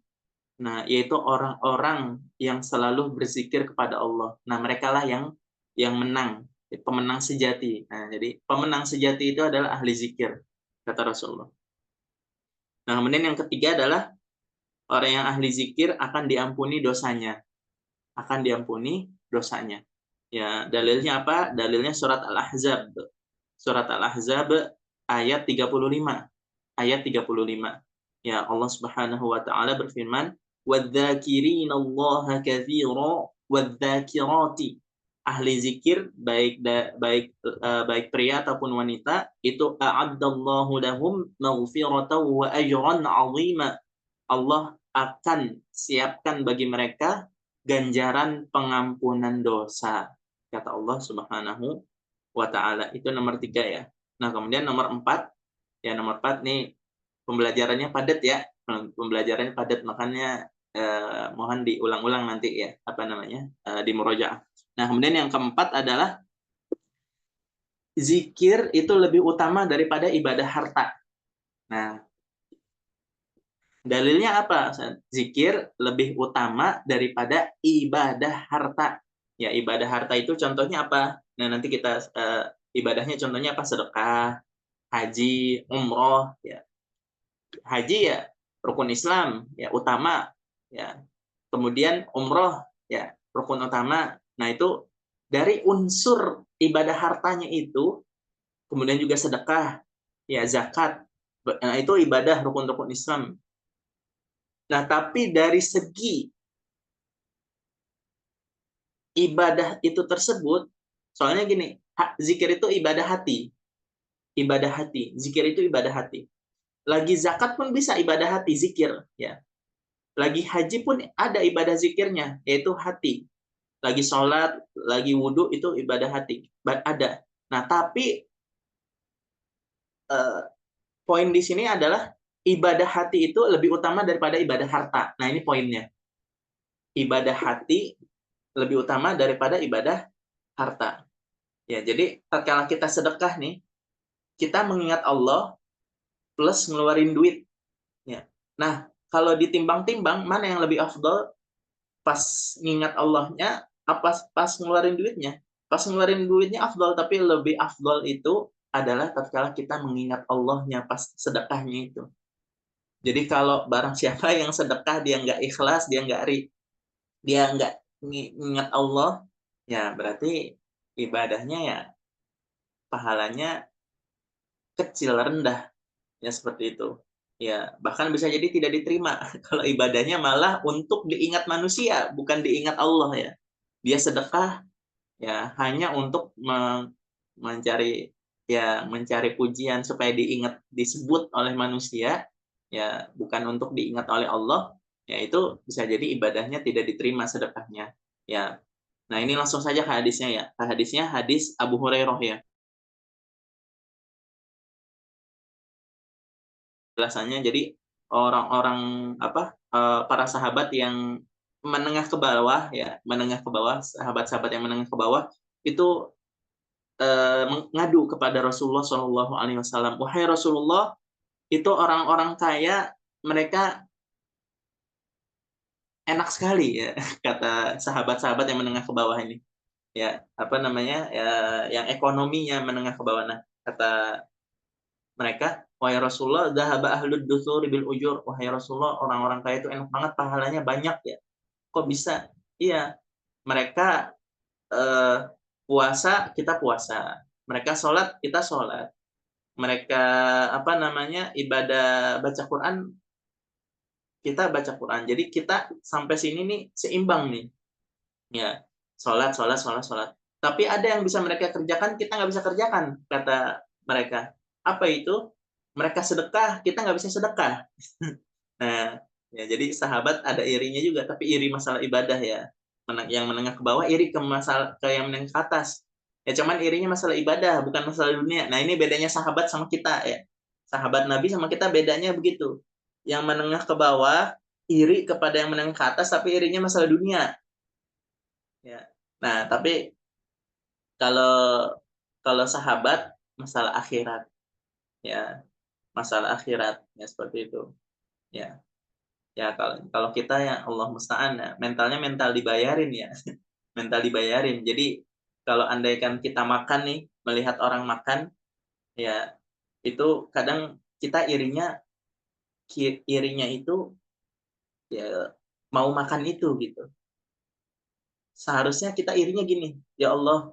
Nah, yaitu orang-orang yang selalu berzikir kepada Allah. Nah, mereka lah yang menang, pemenang sejati. Nah, jadi pemenang sejati itu adalah ahli zikir, kata Rasulullah. Nah, kemudian yang ketiga adalah orang yang ahli zikir akan diampuni dosanya. Akan diampuni dosanya. Ya, dalilnya apa? Dalilnya surat Al-Ahzab. Surat Al-Ahzab ayat 35. Ayat 35. Ya, Allah Subhanahu wa taala berfirman, "Wadzakirin Allah katsira wadzakirati." Ahli zikir baik pria ataupun wanita itu a'addallahu lahum maghfiratan wa ajran 'azima. Allah akan siapkan bagi mereka ganjaran pengampunan dosa. Kata Allah Subhanahu wa taala. Itu nomor 3 ya. Nah, kemudian nomor 4 ya nomor 4 nih pembelajarannya padat ya, pembelajarannya padat, makanya mohon diulang-ulang nanti ya, apa namanya, di murojaah. Nah, kemudian yang keempat adalah zikir itu lebih utama daripada ibadah harta. Nah, dalilnya apa? Zikir lebih utama daripada ibadah harta. Ya, ibadah harta itu contohnya apa? Nah, nanti kita ibadahnya contohnya apa? Sedekah, haji, umroh, ya. Haji ya rukun Islam, ya utama, ya. Kemudian umroh, ya rukun utama. Nah, itu dari unsur ibadah hartanya itu, kemudian juga sedekah, ya zakat. Nah, itu ibadah rukun-rukun Islam. Nah, tapi dari segi ibadah itu tersebut, soalnya gini, zikir itu ibadah hati. Ibadah hati. Zikir itu ibadah hati. Lagi zakat pun bisa ibadah hati, zikir. Ya. Lagi haji pun ada ibadah zikirnya, yaitu hati. Lagi sholat, lagi wudhu, itu ibadah hati. Ada. Nah, tapi eh, poin di sini adalah ibadah hati itu lebih utama daripada ibadah harta. Nah, ini poinnya. Ibadah hati lebih utama daripada ibadah harta. Ya, jadi tatkala kita sedekah nih, kita mengingat Allah plus ngeluarin duit. Ya. Nah, kalau ditimbang-timbang mana yang lebih afdol, pas ngingat Allahnya apa pas ngeluarin duitnya? Pas ngeluarin duitnya afdol, tapi lebih afdol itu adalah tatkala kita mengingat Allahnya pas sedekahnya itu. Jadi kalau barang siapa yang sedekah dia nggak ikhlas, dia nggak ingat Allah, ya berarti ibadahnya ya pahalanya kecil, rendah, ya seperti itu. Ya, bahkan bisa jadi tidak diterima kalau ibadahnya malah untuk diingat manusia, bukan diingat Allah ya. Dia sedekah ya hanya untuk mencari mencari pujian supaya diingat, disebut oleh manusia, ya bukan untuk diingat oleh Allah, ya itu bisa jadi ibadahnya tidak diterima sedekahnya. Ya. Nah, ini langsung saja ke hadisnya ya. Hadisnya hadis Abu Hurairah ya. Penjelasannya jadi orang-orang para sahabat yang menengah ke bawah ya, menengah ke bawah, sahabat-sahabat yang menengah ke bawah itu mengadu kepada Rasulullah Shallallahu Alaihi Wasallam, wahai Rasulullah, itu orang-orang kaya mereka enak sekali ya, kata sahabat-sahabat yang menengah ke bawah ini, ya apa namanya ya, yang ekonominya menengah ke bawah. Nah, kata mereka, wahai Rasulullah, dhahaba ahlud dusur bil ujur, wahai Rasulullah, orang-orang kaya itu enak banget, pahalanya banyak ya, kok bisa? Iya, mereka eh, puasa, kita puasa, mereka sholat, kita sholat, mereka apa namanya ibadah baca Quran, kita baca Quran. Jadi kita sampai sini nih seimbang nih. Ya, sholat, sholat, sholat, sholat. Tapi ada yang bisa mereka kerjakan, kita nggak bisa kerjakan, kata mereka. Apa itu? Mereka sedekah, kita nggak bisa sedekah. Nah, ya jadi sahabat ada irinya juga, tapi iri masalah ibadah ya. Yang menengah ke bawah iri ke masalah ke yang menengah ke atas. Ya cuman irinya masalah ibadah, bukan masalah dunia. Nah, ini bedanya sahabat sama kita ya. Sahabat Nabi sama kita bedanya begitu. Yang menengah ke bawah iri kepada yang menengah ke atas, tapi irinya masalah dunia. Ya. Nah, tapi kalau kalau sahabat masalah akhirat, ya masalah akhirat, ya seperti itu. Ya. Ya kalau kita ya Allah musta'an ya, mentalnya mental dibayarin ya. Mental dibayarin. Jadi kalau andaikan kita makan nih, melihat orang makan, ya itu kadang kita irinya itu ya mau makan itu gitu. Seharusnya kita irinya gini, ya Allah,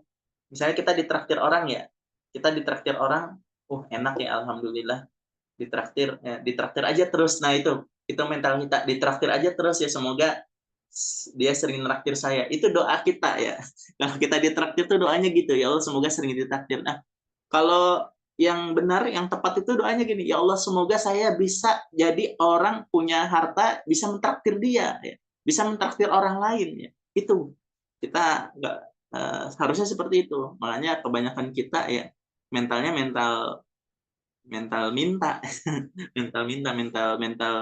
misalnya kita ditraktir orang ya, kita ditraktir orang, enak ya alhamdulillah, ditraktir ya, ditraktir aja terus. Nah, itu mental kita, ditraktir aja terus ya, semoga dia sering traktir saya. Itu doa kita ya. Kalau kita ditraktir tuh doanya gitu, ya Allah semoga sering ditraktir. Nah, kalau yang benar, yang tepat itu doanya gini, ya Allah semoga saya bisa jadi orang punya harta, bisa mentraktir dia, ya. Bisa mentraktir orang lain ya. Itu kita nggak harusnya seperti itu. Makanya kebanyakan kita ya mentalnya mental mental minta, mental minta, mental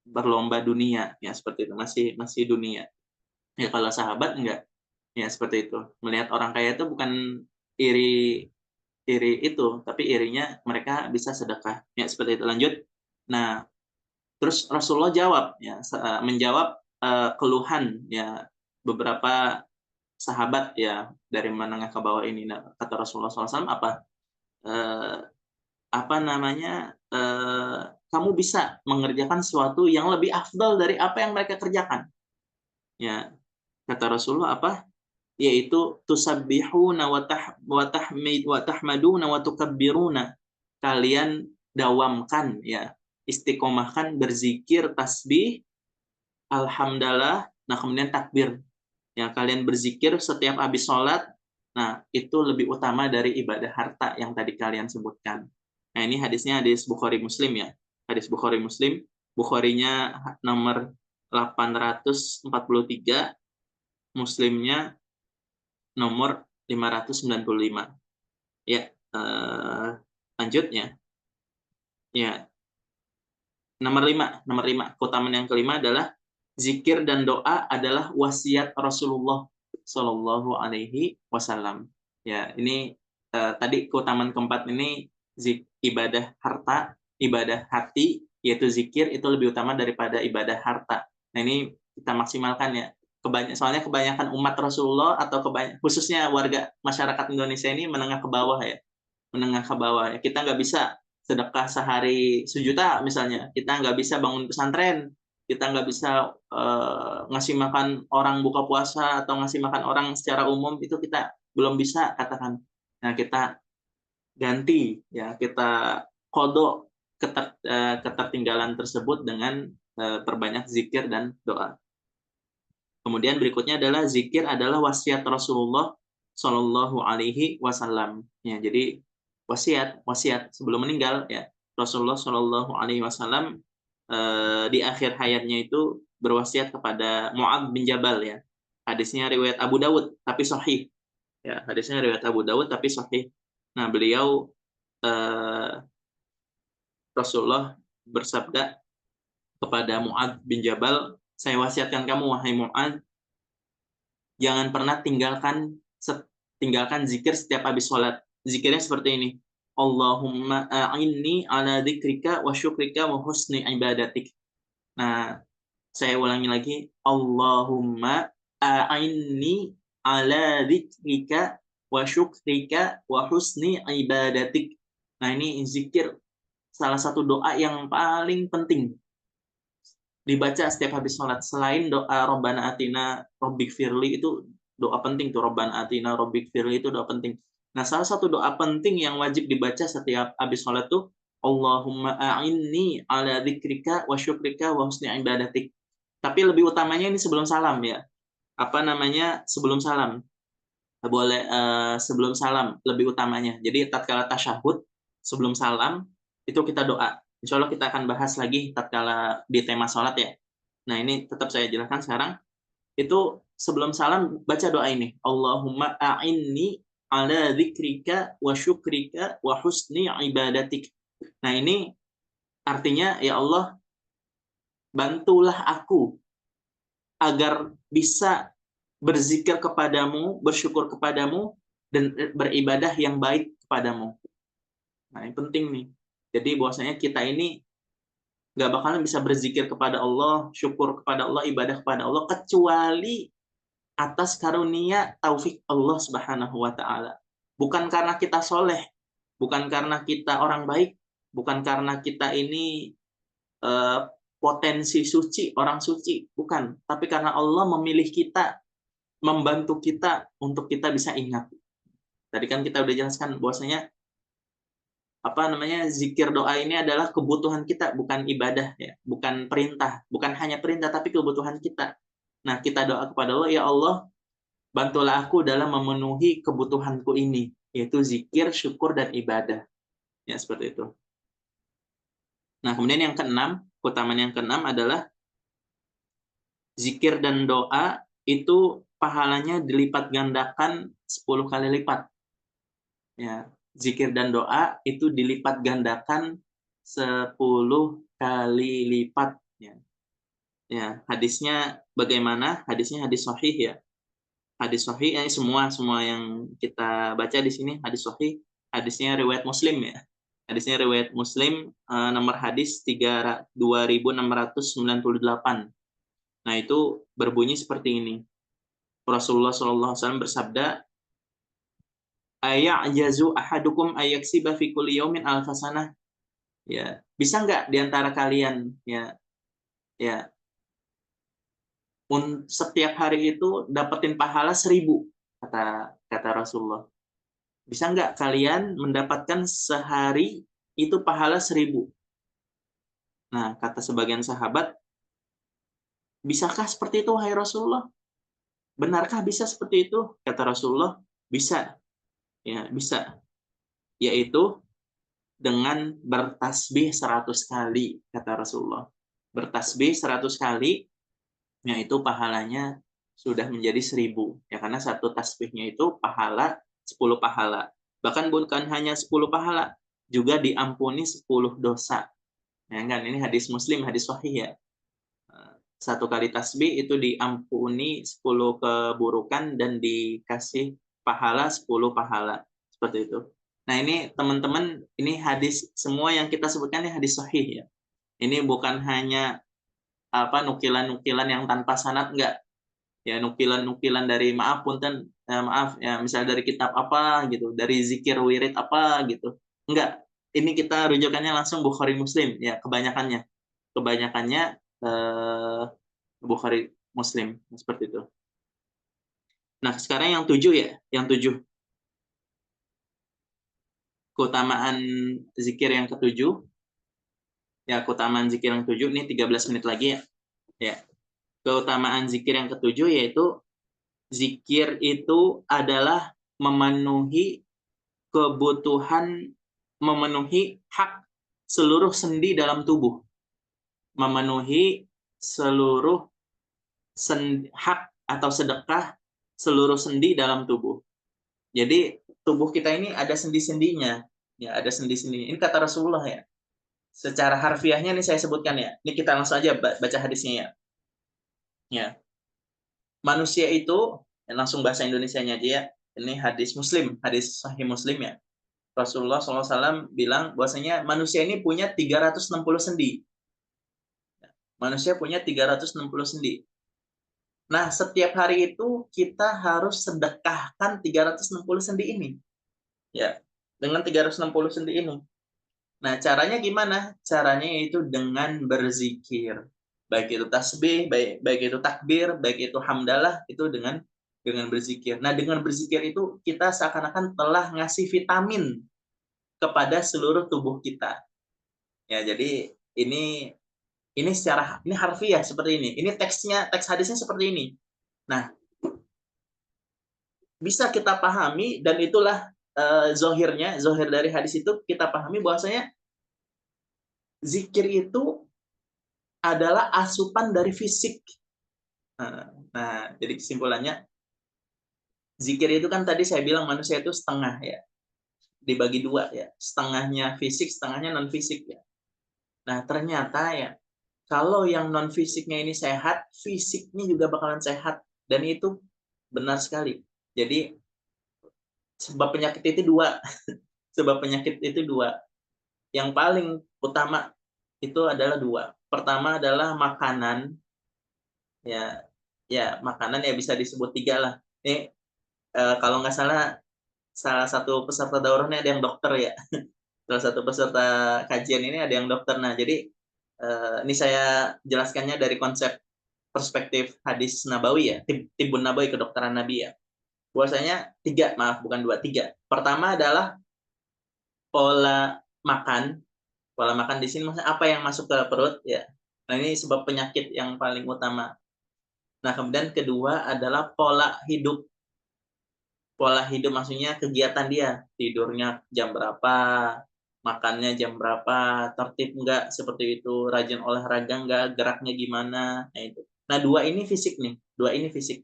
berlomba dunia, ya seperti itu, masih dunia. Ya kalau sahabat enggak, ya seperti itu. Melihat orang kaya itu bukan iri iri itu, tapi irinya mereka bisa sedekah. Ya seperti itu. Lanjut. Nah, terus Rasulullah jawab ya, menjawab keluhan ya beberapa sahabat ya dari menengah ke bawah ini. Nah, kata Rasulullah SAW apa? Eh, apa namanya? Kamu bisa mengerjakan sesuatu yang lebih afdal dari apa yang mereka kerjakan. Ya, kata Rasulullah apa? Yaitu tusabbihuna wa tahmaduna wa tukabbiruna. Kalian dawamkan ya, istiqomahkan berzikir, tasbih, alhamdulillah, nah kemudian takbir. Ya, kalian berzikir setiap habis sholat, nah itu lebih utama dari ibadah harta yang tadi kalian sebutkan. Nah ini hadisnya hadis Bukhari Muslim ya. Hadis Bukhari Muslim, Bukharinya nomor 843, Muslimnya nomor 595. Ya, lanjutnya. Ya, nomor lima, keutamaan yang kelima adalah zikir dan doa adalah wasiat Rasulullah Shallallahu Alaihi Wasallam. Ya, ini tadi keutamaan keempat ini ibadah harta, ibadah hati, yaitu zikir itu lebih utama daripada ibadah harta. Nah ini kita maksimalkan ya. Soalnya kebanyakan umat Rasulullah atau khususnya warga masyarakat Indonesia ini menengah ke bawah ya, menengah ke bawah ya. Kita nggak bisa sedekah sehari 1 juta misalnya, kita nggak bisa bangun pesantren, kita nggak bisa ngasih makan orang buka puasa atau ngasih makan orang secara umum, itu kita belum bisa katakan. Nah kita ganti ya, kita kodok ketertinggalan tersebut dengan perbanyak zikir dan doa. Kemudian berikutnya adalah zikir adalah wasiat Rasulullah Shallallahu Alaihi Wasallam. Ya, jadi wasiat sebelum meninggal ya, Rasulullah Shallallahu Alaihi Wasallam di akhir hayatnya itu berwasiat kepada Mu'adz bin Jabal ya. Hadisnya riwayat Abu Dawud tapi sahih. Ya, hadisnya riwayat Abu Dawud tapi sahih. Nah, beliau Rasulullah bersabda kepada Mu'adz bin Jabal, saya wasiatkan kamu wahai Mu'adz, jangan pernah tinggalkan zikir setiap habis sholat. Zikirnya seperti ini. Allahumma a'inni ala dzikrika wa syukrika wa husni ibadatik. Nah, saya ulangi lagi. Allahumma a'inni ala dzikrika wa syukrika wa husni ibadatik. Nah, ini zikir salah satu doa yang paling penting dibaca setiap habis sholat. Selain doa Rabbana Atina Rabbik Firli, itu doa penting tuh, Rabbana Atina Rabbik Firli itu doa penting. Nah, salah satu doa penting yang wajib dibaca setiap habis sholat tuh Allahumma a'inni ala dzikrika wa syukrika wa husni ibadatik. Tapi lebih utamanya ini sebelum salam ya. Apa namanya? Sebelum salam. Boleh sebelum salam lebih utamanya. Jadi tatkala tasyahud sebelum salam itu kita doa. Insya Allah kita akan bahas lagi tatkala di tema sholat ya. Nah ini tetap saya jelaskan sekarang. Itu sebelum salam baca doa ini. Allahumma a'inni ala dzikrika wa syukrika wa husni ibadatik. Nah ini artinya ya Allah bantulah aku agar bisa berzikir kepadamu, bersyukur kepadamu, dan beribadah yang baik kepadamu. Nah ini penting nih. Jadi bahwasanya kita ini nggak bakalan bisa berzikir kepada Allah, syukur kepada Allah, ibadah kepada Allah, kecuali atas karunia taufik Allah Subhanahu wa Ta'ala. Bukan karena kita soleh, bukan karena kita orang baik, bukan karena kita ini potensi suci, orang suci, bukan. Tapi karena Allah memilih kita, membantu kita untuk kita bisa ingat. Tadi kan kita udah jelaskan bahwasanya apa namanya zikir doa ini adalah kebutuhan kita, bukan ibadah ya, bukan perintah, bukan hanya perintah tapi kebutuhan kita. Nah, kita doa kepada Allah, ya Allah, bantulah aku dalam memenuhi kebutuhanku ini, yaitu zikir, syukur dan ibadah. Ya, seperti itu. Nah, kemudian yang keenam, keutamaan yang keenam adalah zikir dan doa itu pahalanya dilipat gandakan 10 kali lipat. Ya. zikir dan doa itu dilipat gandakan 10 kali lipat ya. Ya, hadisnya bagaimana? Hadisnya hadis sahih ya. Hadis sahih semua yang kita baca di sini hadis sahih. Hadisnya riwayat Muslim ya. Hadisnya riwayat Muslim, nomor hadis 2698. Nah, itu berbunyi seperti ini. Rasulullah SAW bersabda, "Aya'jazu ahadukum ayaksiba fi kulli yaumin alfasanah." Ya, bisa nggak di antara kalian ya setiap hari itu dapetin pahala 1000, kata kata Rasulullah. Bisa nggak kalian mendapatkan sehari itu pahala 1000? Nah, kata sebagian sahabat, bisakah seperti itu, wahai Rasulullah? Benarkah bisa seperti itu? Kata Rasulullah, bisa. Ya, bisa. Yaitu dengan bertasbih 100 kali, kata Rasulullah. Bertasbih 100 kali, yaitu pahalanya sudah menjadi 1000. Ya, karena satu tasbihnya itu pahala 10 pahala. Bahkan bukan hanya 10 pahala, juga diampuni 10 dosa. Ya kan, ini hadis Muslim, hadis sahih ya. Satu kali tasbih itu diampuni 10 keburukan dan dikasih pahala 10 pahala. Seperti itu. Nah, ini teman-teman, ini hadis semua yang kita sebutkan ini hadis sahih ya. Ini bukan hanya nukilan-nukilan yang tanpa sanad, enggak. Ya, nukilan-nukilan dari maaf ya, misalnya dari kitab apa gitu, dari zikir wirid apa gitu. Enggak. Ini kita rujukannya langsung Bukhari Muslim ya, kebanyakannya Bukhari Muslim seperti itu. Nah, sekarang yang 7 ya, yang 7. Keutamaan zikir yang ketujuh. Ya, keutamaan zikir yang ketujuh ini 13 menit lagi ya. Ya. Keutamaan zikir yang ketujuh yaitu zikir itu adalah memenuhi kebutuhan, memenuhi hak seluruh sendi dalam tubuh. Memenuhi seluruh hak atau sedekah seluruh sendi dalam tubuh. Jadi tubuh kita ini ada sendi-sendinya, ya ada sendi-sendinya. Ini kata Rasulullah ya. Secara harfiahnya nih saya sebutkan ya. Ini kita langsung aja baca hadisnya ya. Ya. Manusia itu langsung bahasa Indonesianya aja ya. Ini hadis Muslim, hadis Sahih Muslim ya. Rasulullah SAW bilang bahwasanya manusia ini punya 360 sendi. Manusia punya 360 sendi. Nah, setiap hari itu kita harus sedekahkan 360 sendi ini. Ya, dengan 360 sendi ini. Nah, caranya gimana? Caranya yaitu dengan berzikir. Baik itu tasbih, baik itu takbir, baik itu hamdalah, itu dengan berzikir. Nah, dengan berzikir itu kita seakan-akan telah ngasih vitamin kepada seluruh tubuh kita. Ya, jadi ini secara ini harfiah seperti ini. Ini teks hadisnya seperti ini. Nah, bisa kita pahami dan itulah zohir dari hadis itu kita pahami bahwasanya zikir itu adalah asupan dari fisik. Nah, jadi kesimpulannya zikir itu kan tadi saya bilang manusia itu setengah ya, dibagi dua ya, setengahnya fisik, setengahnya non fisik ya. Nah, ternyata ya kalau yang non fisiknya ini sehat, fisiknya juga bakalan sehat dan itu benar sekali. Jadi sebab penyakit itu dua. Sebab penyakit itu dua. Yang paling utama itu adalah dua. Pertama adalah makanan. Ya makanan ya bisa disebut tiga lah. Ini kalau nggak salah satu peserta daurahnya ada yang dokter ya. Salah satu peserta kajian ini ada yang dokter. Nah, jadi ini saya jelaskannya dari konsep perspektif hadis Nabawi ya, Tibbun Nabawi, kedokteran Nabi ya. Bahwasanya tiga, maaf bukan dua, tiga. Pertama adalah pola makan. Pola makan di sini maksudnya apa yang masuk ke perut ya. Nah, ini sebab penyakit yang paling utama. Nah, kemudian kedua adalah pola hidup. Pola hidup maksudnya kegiatan dia. Tidurnya jam berapa, makannya jam berapa, tertib enggak seperti itu, rajin olahraga enggak, geraknya gimana. Nah, itu. Nah, dua ini fisik nih. Dua ini fisik.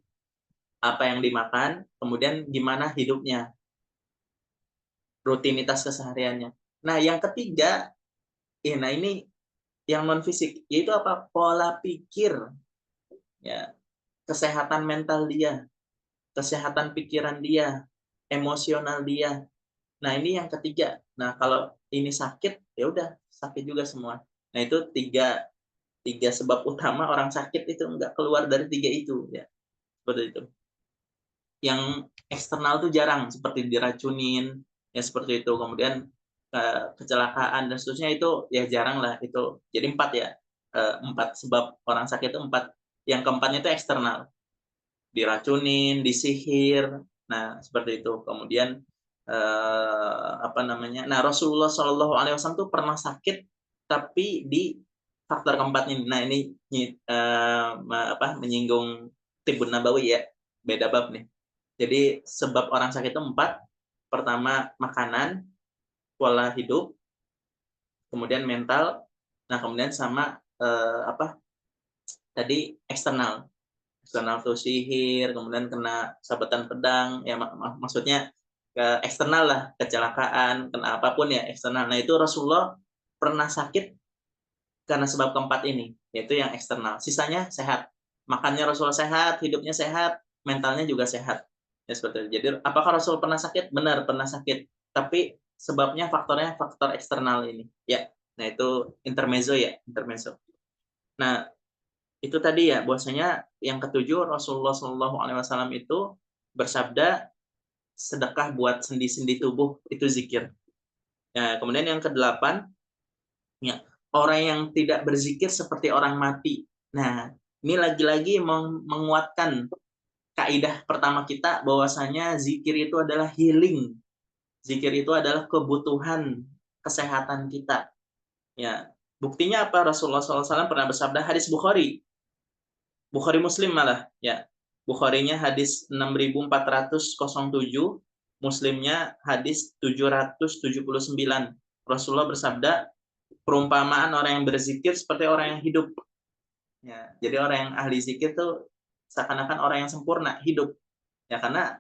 Apa yang dimakan, kemudian gimana hidupnya. rutinitas kesehariannya. Nah, yang ketiga, nah ini yang non fisik, yaitu apa? Pola pikir, ya, kesehatan mental dia, kesehatan pikiran dia, emosional dia. Nah, ini yang ketiga. Nah, kalau ini sakit, ya udah sakit juga semua. Nah, itu tiga tiga sebab utama orang sakit itu nggak keluar dari tiga itu, ya, seperti itu. Yang eksternal tuh jarang, seperti diracunin, ya seperti itu. Kemudian kecelakaan dan seterusnya itu ya jarang lah itu. Jadi empat ya, empat sebab orang sakit itu empat. Yang keempatnya itu eksternal, diracunin, disihir. Nah, seperti itu. Kemudian apa namanya? Nah, Rasulullah Shallallahu Alaihi Wasallam tuh pernah sakit, tapi di faktor keempat ini. Nah, ini menyinggung Tibbun Nabawi ya, beda bab nih. Jadi sebab orang sakit itu empat. Pertama makanan, pola hidup, kemudian mental, nah kemudian sama tadi eksternal. Eksternal tuh sihir, kemudian kena sabetan pedang, ya maksudnya ke eksternal lah, kecelakaan, kena apapun ya eksternal. Nah itu Rasulullah pernah sakit karena sebab keempat ini, yaitu yang eksternal. Sisanya sehat. Makannya Rasulullah sehat, hidupnya sehat, mentalnya juga sehat. Ya seperti itu. Jadi apakah Rasul pernah sakit? Benar, pernah sakit. Tapi sebabnya faktornya faktor eksternal ini. Ya. Nah, itu intermezzo ya, intermezzo. Nah, itu tadi ya bahwasanya yang ketujuh Rasulullah Shallallahu alaihi wasallam itu bersabda sedekah buat sendi-sendi tubuh itu zikir. Nah, kemudian yang kedelapan, ya, orang yang tidak berzikir seperti orang mati. Nah, ini lagi-lagi menguatkan kaidah pertama kita bahwasanya zikir itu adalah healing. Zikir itu adalah kebutuhan kesehatan kita. Ya, buktinya apa? Rasulullah SAW pernah bersabda, hadis Bukhari, Bukhari Muslim malah. Ya, Bukharinya hadis 6407, Muslimnya hadis 779. Rasulullah bersabda, perumpamaan orang yang berzikir seperti orang yang hidup. Ya, jadi orang yang ahli zikir tuh seakan-akan orang yang sempurna hidup. Ya karena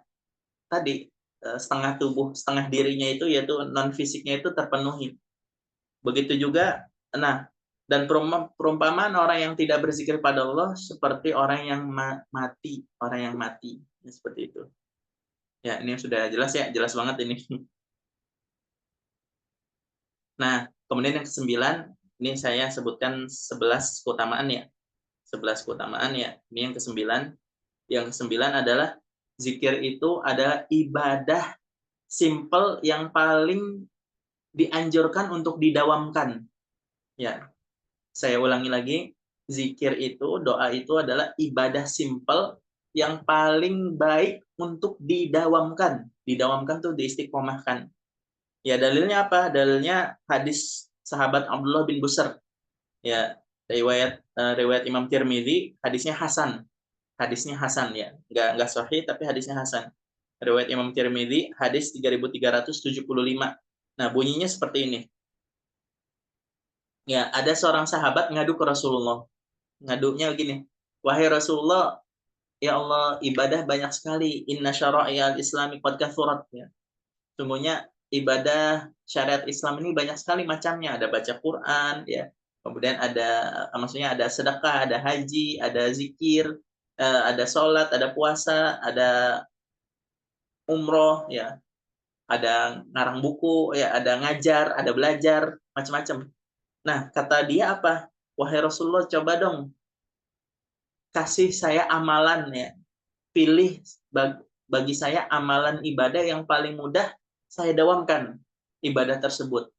tadi setengah tubuh, setengah dirinya itu yaitu non fisiknya itu terpenuhi. Begitu juga, nah, dan perumpamaan orang yang tidak berzikir pada Allah seperti orang yang mati, orang yang mati. Ya, seperti itu. Ya, ini sudah jelas ya, jelas banget ini. Nah, kemudian yang kesembilan, ini saya sebutkan 11 keutamaan ya. 11 keutamaan ya. Ini yang kesembilan. Yang kesembilan adalah zikir itu adalah ibadah simple yang paling dianjurkan untuk didawamkan. Ya, saya ulangi lagi, zikir itu, doa itu adalah ibadah simple yang paling baik untuk didawamkan. Didawamkan tuh diistiqomahkan. Ya, dalilnya apa? Dalilnya hadis sahabat Abdullah bin Busr. Ya, riwayat Imam Tirmidzi, hadisnya hasan. Hadisnya hasan ya. Enggak sahih tapi hadisnya hasan. Riwayat Imam Tirmidzi, hadis 3375. Nah, bunyinya seperti ini. Ya, ada seorang sahabat ngadu ke Rasulullah. Ngadunya gini, wahai Rasulullah, ya Allah, ibadah banyak sekali. Inna syara'iyal islami qad kathurat. Ya. Sungguhnya ibadah syariat Islam ini banyak sekali macamnya. Ada baca Quran, ya. Kemudian ada, maksudnya ada sedekah, ada haji, ada zikir, ada sholat, ada puasa, ada umroh, ya. Ada ngarang buku, ya. Ada ngajar, ada belajar, macam-macam. Nah, kata dia apa? Wahai Rasulullah, coba dong kasih saya amalan ya. Pilih bagi saya amalan ibadah yang paling mudah saya dawamkan ibadah tersebut.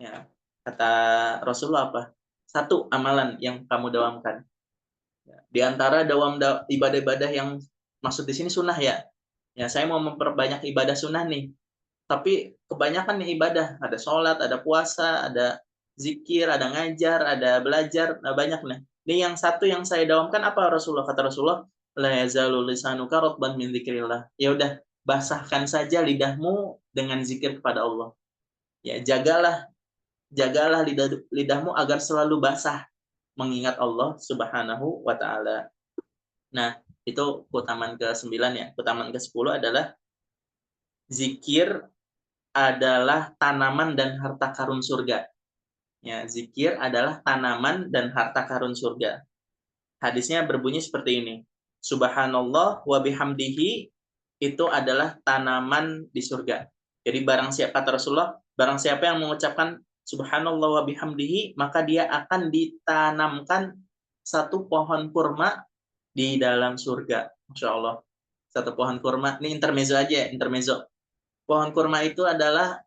Ya, kata Rasulullah apa? Satu amalan yang kamu dawamkan. Ya, di antara ibadah-ibadah yang maksud di sini sunnah ya. Ya, saya mau memperbanyak ibadah sunnah nih. Tapi kebanyakan nih ibadah, ada sholat, ada puasa, ada zikir, ada ngajar, ada belajar, nah banyak nih. Ini yang satu yang saya dawamkan apa Rasulullah? Kata Rasulullah, la yazalu lisanuka ratban min dzikrillah. Ya udah, basahkan saja lidahmu dengan zikir kepada Allah. Ya, jagalah lidahmu agar selalu basah mengingat Allah Subhanahu wa taala. Nah, itu keutamaan ke-9 ya. Keutamaan ke-10 adalah zikir adalah tanaman dan harta karun surga. Ya, zikir adalah tanaman dan harta karun surga. Hadisnya berbunyi seperti ini. Subhanallah wa bihamdihi itu adalah tanaman di surga. Jadi barang siapa, kata Rasulullah, barang siapa yang mengucapkan Subhanallah wa bihamdihi, maka dia akan ditanamkan satu pohon kurma di dalam surga. Masya Allah. Satu pohon kurma. Ini intermezzo aja ya, intermezzo. Pohon kurma itu adalah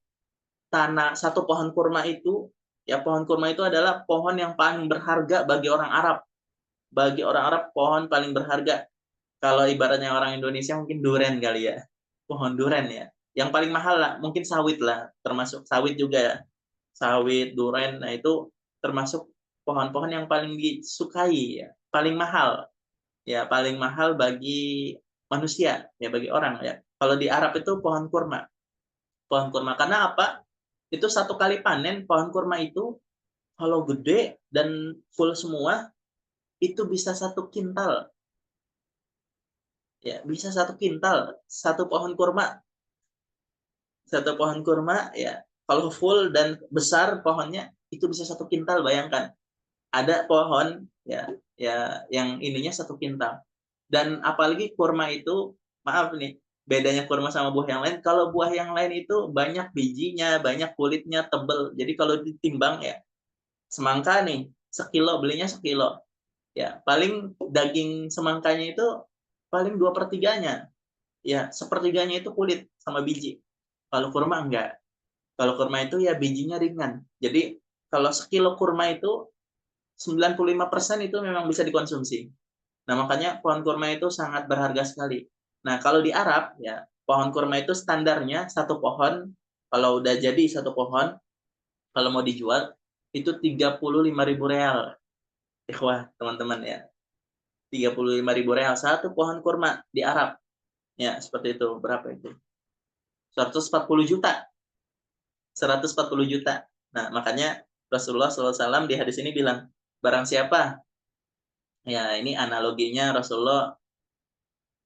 satu pohon kurma itu, ya pohon kurma itu adalah pohon yang paling berharga bagi orang Arab. Bagi orang Arab, pohon paling berharga. Kalau ibaratnya orang Indonesia mungkin duren kali ya. Pohon duren ya. Yang paling mahal lah, mungkin sawit lah, termasuk sawit juga ya. Sawit, duren, nah itu termasuk pohon-pohon yang paling disukai ya, paling mahal. Ya, paling mahal bagi manusia, ya bagi orang ya. Kalau di Arab itu pohon kurma. Pohon kurma karena apa? Itu satu kali panen pohon kurma itu kalau gede dan full semua itu bisa 1 kintal. Ya, bisa 1 kintal, satu pohon kurma. Satu pohon kurma ya, kalau full dan besar pohonnya itu bisa 1 kintal, bayangkan. Ada pohon ya yang ininya 1 kintal. Dan apalagi kurma itu, maaf nih, bedanya kurma sama buah yang lain, kalau buah yang lain itu banyak bijinya, banyak kulitnya, tebel. Jadi kalau ditimbang ya, semangka nih, sekilo, belinya sekilo. Ya, paling daging semangkanya itu paling 2/3-nya. Ya, sepertiganya itu kulit sama biji. Kalau kurma enggak. Kalau kurma itu ya bijinya ringan. Jadi kalau sekilo kurma itu 95% itu memang bisa dikonsumsi. Nah, makanya pohon kurma itu sangat berharga sekali. Nah, kalau di Arab ya, pohon kurma itu standarnya satu pohon, kalau udah jadi satu pohon, kalau mau dijual itu 35.000 real. Wah, teman-teman ya. 35.000 real satu pohon kurma di Arab. Ya, seperti itu. Berapa itu? 140 juta. 140 juta. Nah, makanya Rasulullah SAW di hadis ini bilang, barang siapa, ya ini analoginya Rasulullah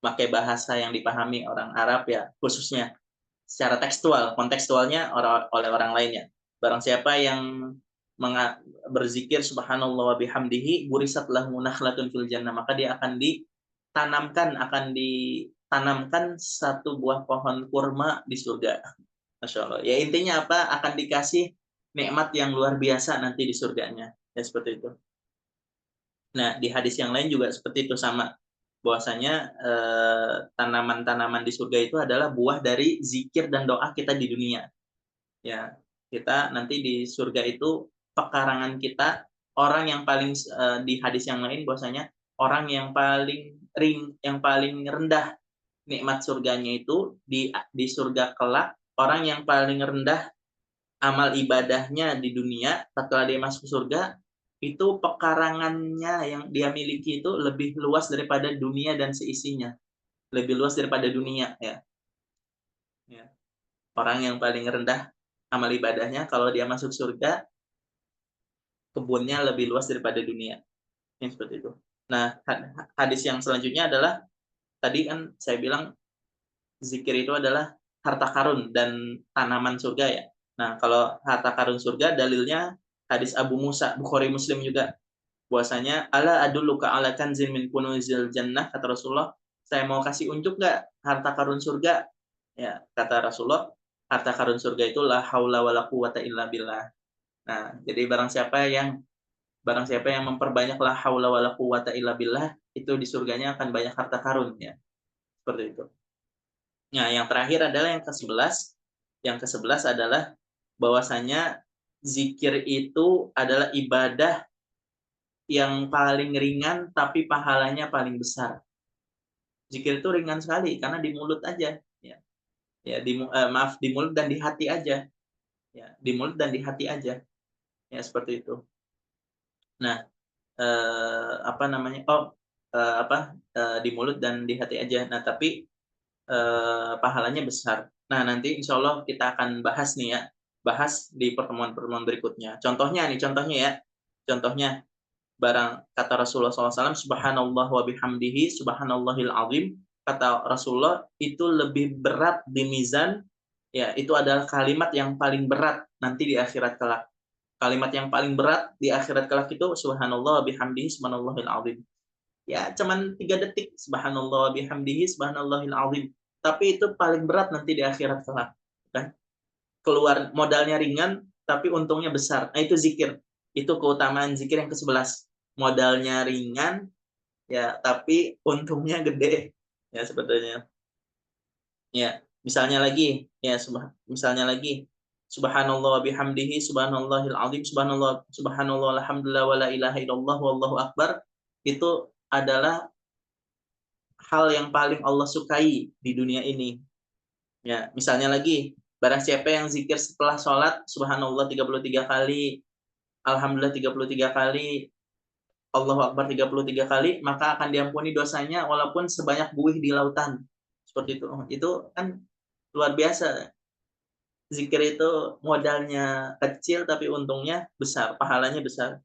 pakai bahasa yang dipahami orang Arab ya, khususnya secara tekstual, kontekstualnya oleh orang lainnya. Barang siapa yang berzikir subhanallah wa bihamdihi, burisat lahu nakhlatun fil jannah, maka dia akan ditanamkan satu buah pohon kurma di surga. Masya Allah. Ya intinya apa? Akan dikasih nikmat yang luar biasa nanti di surganya. Ya seperti itu. Nah, di hadis yang lain juga seperti itu sama. Bahwasanya tanaman-tanaman di surga itu adalah buah dari zikir dan doa kita di dunia. Ya, kita nanti di surga itu pekarangan kita, orang yang paling di hadis yang lain bahwasanya orang yang paling rendah nikmat surganya itu di surga kelak, orang yang paling rendah amal ibadahnya di dunia, setelah dia masuk surga, itu pekarangannya yang dia miliki itu lebih luas daripada dunia dan seisinya. Lebih luas daripada dunia ya. Ya. Orang yang paling rendah amal ibadahnya, kalau dia masuk surga, kebunnya lebih luas daripada dunia. Yang seperti itu. Nah, hadis yang selanjutnya adalah, tadi kan saya bilang zikir itu adalah harta karun dan tanaman surga ya. Nah, kalau harta karun surga dalilnya hadis Abu Musa, Bukhari Muslim juga. Bahwasanya ala adulluka ala kanzin min kunuzil jannah, kata Rasulullah, saya mau kasih unjuk nggak harta karun surga? Ya, kata Rasulullah, harta karun surga itu la haula wala quwata illa billah. Nah, jadi barang siapa yang memperbanyak la haula wala quwata illa billah, itu di surganya akan banyak harta karun ya. Seperti itu. Nah, yang terakhir adalah yang ke-11. Yang ke-11 adalah bahwasanya zikir itu adalah ibadah yang paling ringan tapi pahalanya paling besar. Zikir itu ringan sekali karena di mulut aja ya. Ya maaf, di mulut dan di hati aja. Ya, di mulut dan di hati aja. Ya, seperti itu. Nah, apa namanya? Di mulut dan di hati aja. Nah, tapi pahalanya besar. Nah, nanti insya Allah kita akan bahas nih ya, bahas di pertemuan-pertemuan berikutnya. Contohnya ya, contohnya barang kata Rasulullah SAW, subhanallah wa bihamdihi, subhanallahil azim, kata Rasulullah itu lebih berat di mizan Ya, itu adalah kalimat yang paling berat nanti di akhirat kelak. Kalimat yang paling berat di akhirat kelak itu subhanallah bihamdihi subhanallahil azim. Ya, cuman 3 detik subhanallah bihamdihi subhanallahil azim. Tapi itu paling berat nanti di akhirat kelak. Kan? Keluar modalnya ringan tapi untungnya besar. Nah, itu zikir. Itu keutamaan zikir yang ke-11. Modalnya ringan ya, tapi untungnya gede. Ya, sebetulnya. Ya, misalnya lagi subhanallah wa bihamdihi subhanallahil azim subhanallah alhamdulillah wala ilaha illallah wallahu akbar. Itu adalah hal yang paling Allah sukai di dunia ini. Ya, misalnya lagi barang siapa yang zikir setelah sholat subhanallah 33 kali, alhamdulillah 33 kali, Allahu akbar 33 kali, maka akan diampuni dosanya walaupun sebanyak buih di lautan. Seperti itu. Itu kan luar biasa. Zikir itu modalnya kecil tapi untungnya besar, pahalanya besar.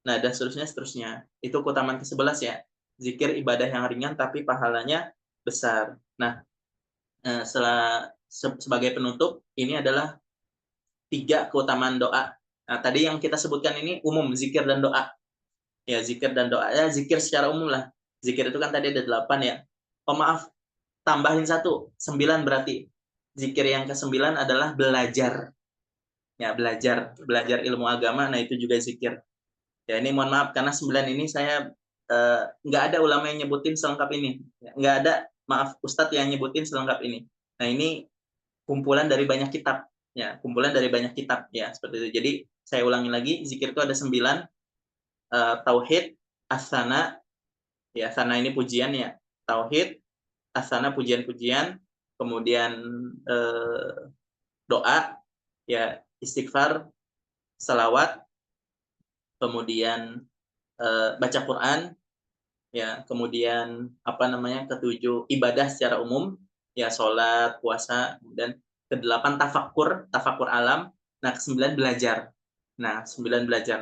Nah, dan seterusnya. Itu keutamaan ke-11 ya. Zikir ibadah yang ringan tapi pahalanya besar. Nah, sebagai penutup, ini adalah 3 keutamaan doa. Nah, tadi yang kita sebutkan ini umum, zikir dan doa. Ya, zikir dan doa. Ya, zikir secara umum lah. Zikir itu kan tadi ada 8 ya. Oh maaf, tambahin 1, 9 berarti. Zikir yang ke-9 adalah belajar. Ya, belajar ilmu agama. Nah, itu juga zikir. Ya, ini mohon maaf karena 9 ini saya nggak ada ulama yang nyebutin selengkap ini. Nggak ada, maaf, ustadz yang nyebutin selengkap ini. Nah, ini kumpulan dari banyak kitab. Ya, kumpulan dari banyak kitab. Ya, seperti itu. Jadi, saya ulangi lagi, zikir itu ada 9, tauhid, asana, ya, asana ini pujian ya. Tauhid, asana pujian-pujian, kemudian doa, ya, istighfar, salawat, kemudian baca Quran, ya, kemudian apa namanya, ke-7 ibadah secara umum, ya, sholat, puasa, dan ke-8 tafakur alam. Nah, ke-9 belajar. Nah,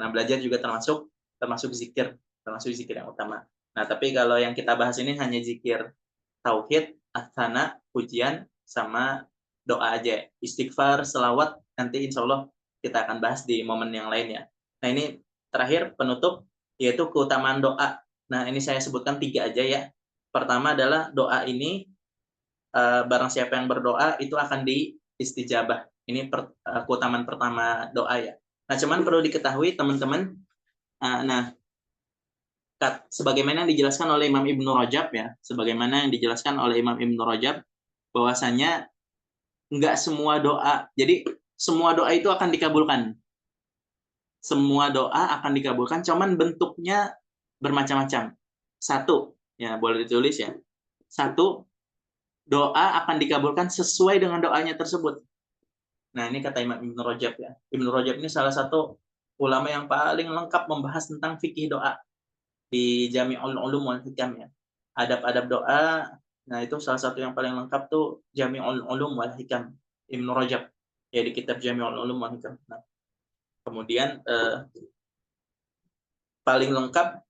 belajar juga termasuk zikir yang utama. Nah, tapi kalau yang kita bahas ini hanya zikir tauhid, asana, pujian, sama doa aja. Istighfar, selawat, nanti insya Allah kita akan bahas di momen yang lainnya. Nah, ini terakhir penutup, yaitu keutamaan doa. Nah, ini saya sebutkan 3 aja ya. Pertama adalah doa ini, barang siapa yang berdoa itu akan diistijabah. Ini keutamaan pertama doa ya. Nah, cuman perlu diketahui teman-teman, nah, sebagaimana yang dijelaskan oleh Imam Ibnu Rajab ya, sebagaimana yang dijelaskan oleh Imam Ibnu Rajab, bahwasanya nggak semua doa, jadi semua doa itu akan dikabulkan. Semua doa akan dikabulkan, cuman bentuknya bermacam-macam. Satu, ya boleh ditulis ya. Satu, doa akan dikabulkan sesuai dengan doanya tersebut. Nah, ini kata Imam Ibnu Rajab ya. Ibnu Rajab ini salah satu ulama yang paling lengkap membahas tentang fikih doa di Jami'ul Ulum wal Hikam ya. Adab-adab doa, nah itu salah satu yang paling lengkap tuh Jami'ul Ulum wal Hikam, Ibnu Rajab. Ya, di kitab Jami'ul Ulum wal Hikam. Nah, kemudian paling lengkap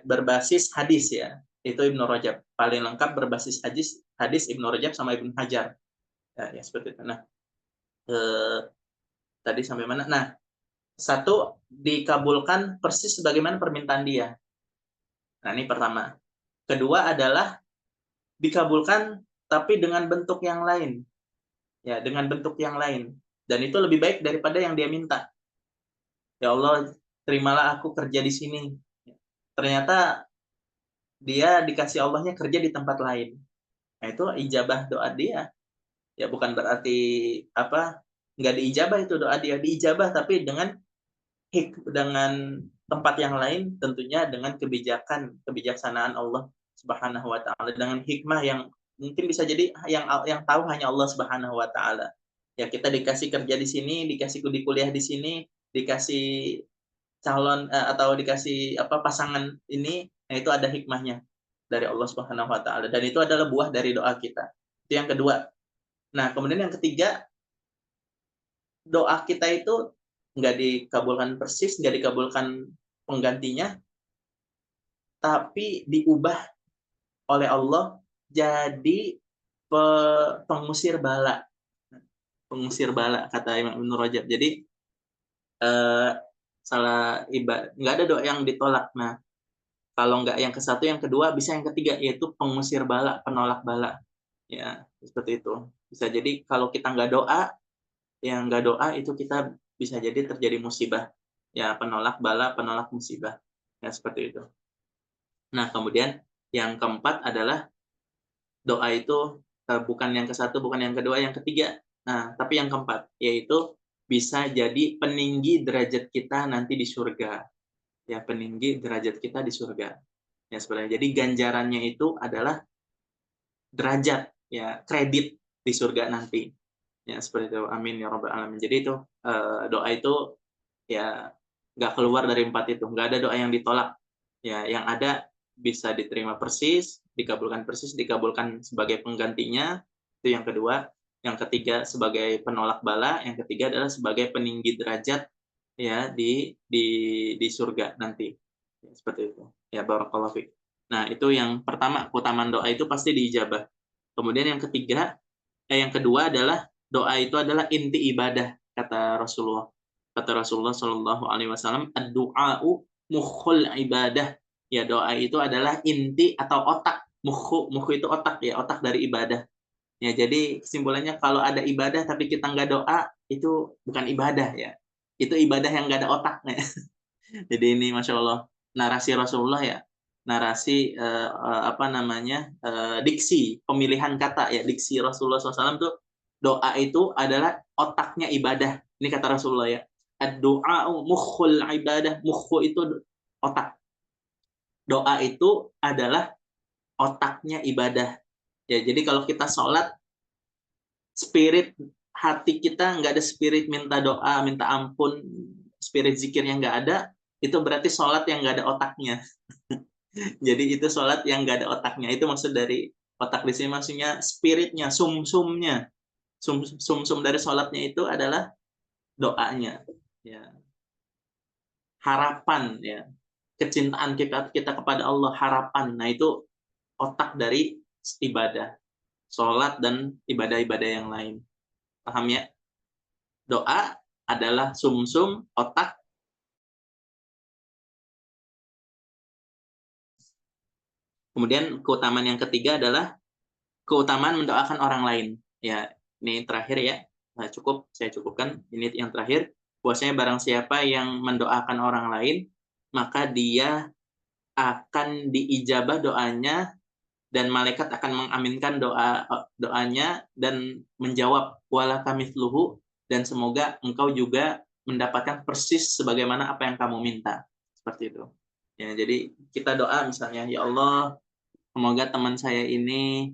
berbasis hadis ya. Itu Ibnu Rajab. Paling lengkap berbasis hadis Ibnu Rajab sama Ibnu Hajar. Ya, seperti itu. Nah, tadi sampai mana? Nah, satu, dikabulkan persis sebagaimana permintaan dia. Nah, ini pertama. Kedua adalah dikabulkan tapi dengan bentuk yang lain. Ya, dengan bentuk yang lain. Dan itu lebih baik daripada yang dia minta. Ya Allah, terimalah aku kerja di sini. Ternyata dia dikasih Allahnya kerja di tempat lain. Nah, itu ijabah doa dia. Ya, bukan berarti apa, nggak diijabah itu doa dia, diijabah tapi dengan tempat yang lain, tentunya dengan kebijaksanaan Allah Subhanahu wa taala, dengan hikmah yang mungkin bisa jadi yang tahu hanya Allah Subhanahu wa taala. Ya, kita dikasih kerja di sini, dikasih kuliah di sini, dikasih calon atau dikasih apa pasangan ini, nah itu ada hikmahnya dari Allah Subhanahu wa taala, dan itu adalah buah dari doa kita. Itu yang kedua. Nah, kemudian yang ketiga, doa kita itu nggak dikabulkan persis, nggak dikabulkan penggantinya, tapi diubah oleh Allah jadi pengusir bala. pengusir bala kata Imam Ibnu Rajab. Jadi eh, salah ibadah nggak ada doa yang ditolak. Nah, kalau nggak yang ke satu, yang kedua bisa yang ketiga, yaitu pengusir bala, penolak bala. Ya, seperti itu. Bisa jadi kalau kita nggak doa, yang nggak doa itu kita bisa jadi terjadi musibah. Ya, penolak bala, penolak musibah. Ya, seperti itu. Nah, kemudian yang keempat adalah doa itu bukan yang ke satu, bukan yang kedua, yang ketiga. Nah, tapi yang keempat, yaitu bisa jadi peninggi derajat kita nanti di surga. Ya, peninggi derajat kita di surga. Ya, sebenarnya. Jadi ganjarannya itu adalah derajat, ya, kredit di surga nanti. Ya, seperti itu. Amin ya rabbal alamin. Jadi itu doa itu ya nggak keluar dari empat itu, nggak ada doa yang ditolak. Ya, yang ada bisa diterima persis, dikabulkan sebagai penggantinya. Itu yang kedua. Yang ketiga sebagai penolak bala, yang ketiga adalah sebagai peninggi derajat ya di surga nanti. Ya, seperti itu. Ya, barakallahu fiik. Nah, itu yang pertama, keutamaan doa itu pasti diijabah. Kemudian yang kedua adalah doa itu adalah inti ibadah, kata Rasulullah. Kata Rasulullah Shallallahu Alaihi Wasallam, ad-du'a'u mukhul ibadah. Ya, doa itu adalah inti atau otak. Mukhu itu otak, ya, otak dari ibadah. Ya, jadi kesimpulannya kalau ada ibadah tapi kita nggak doa, itu bukan ibadah, ya. Itu ibadah yang nggak ada otaknya. Jadi ini Masya Allah narasi Rasulullah, ya, narasi apa namanya, diksi pemilihan kata, ya, diksi Rasulullah SAW tuh, doa itu adalah otaknya ibadah. Ini kata Rasulullah, ya, ad-du'a mukhul ibadah. Mukhu itu otak, doa itu adalah otaknya ibadah. Ya, jadi kalau kita sholat, spirit hati kita nggak ada spirit minta doa, minta ampun, spirit zikirnya nggak ada, itu berarti sholat yang nggak ada otaknya. Jadi itu sholat yang nggak ada otaknya. Itu maksud dari otak di sini, maksudnya spiritnya, sumsumnya. Sumsum dari sholatnya itu adalah doanya. Ya. Harapan, ya. Kecintaan kita kepada Allah, harapan. Nah, itu otak dari ibadah. Sholat dan ibadah-ibadah yang lain. Paham, ya? Doa adalah sumsum otak. Kemudian keutamaan yang ketiga adalah keutamaan mendoakan orang lain. Ya, ini terakhir, ya. Nah, cukup, saya cukupkan. Ini yang terakhir. Bahwasanya barang siapa yang mendoakan orang lain, maka dia akan diijabah doanya, dan malaikat akan mengaminkan doanya dan menjawab wala kamitsluhu, dan semoga engkau juga mendapatkan persis sebagaimana apa yang kamu minta. Seperti itu. Ya, jadi kita doa misalnya, ya Allah, semoga teman saya ini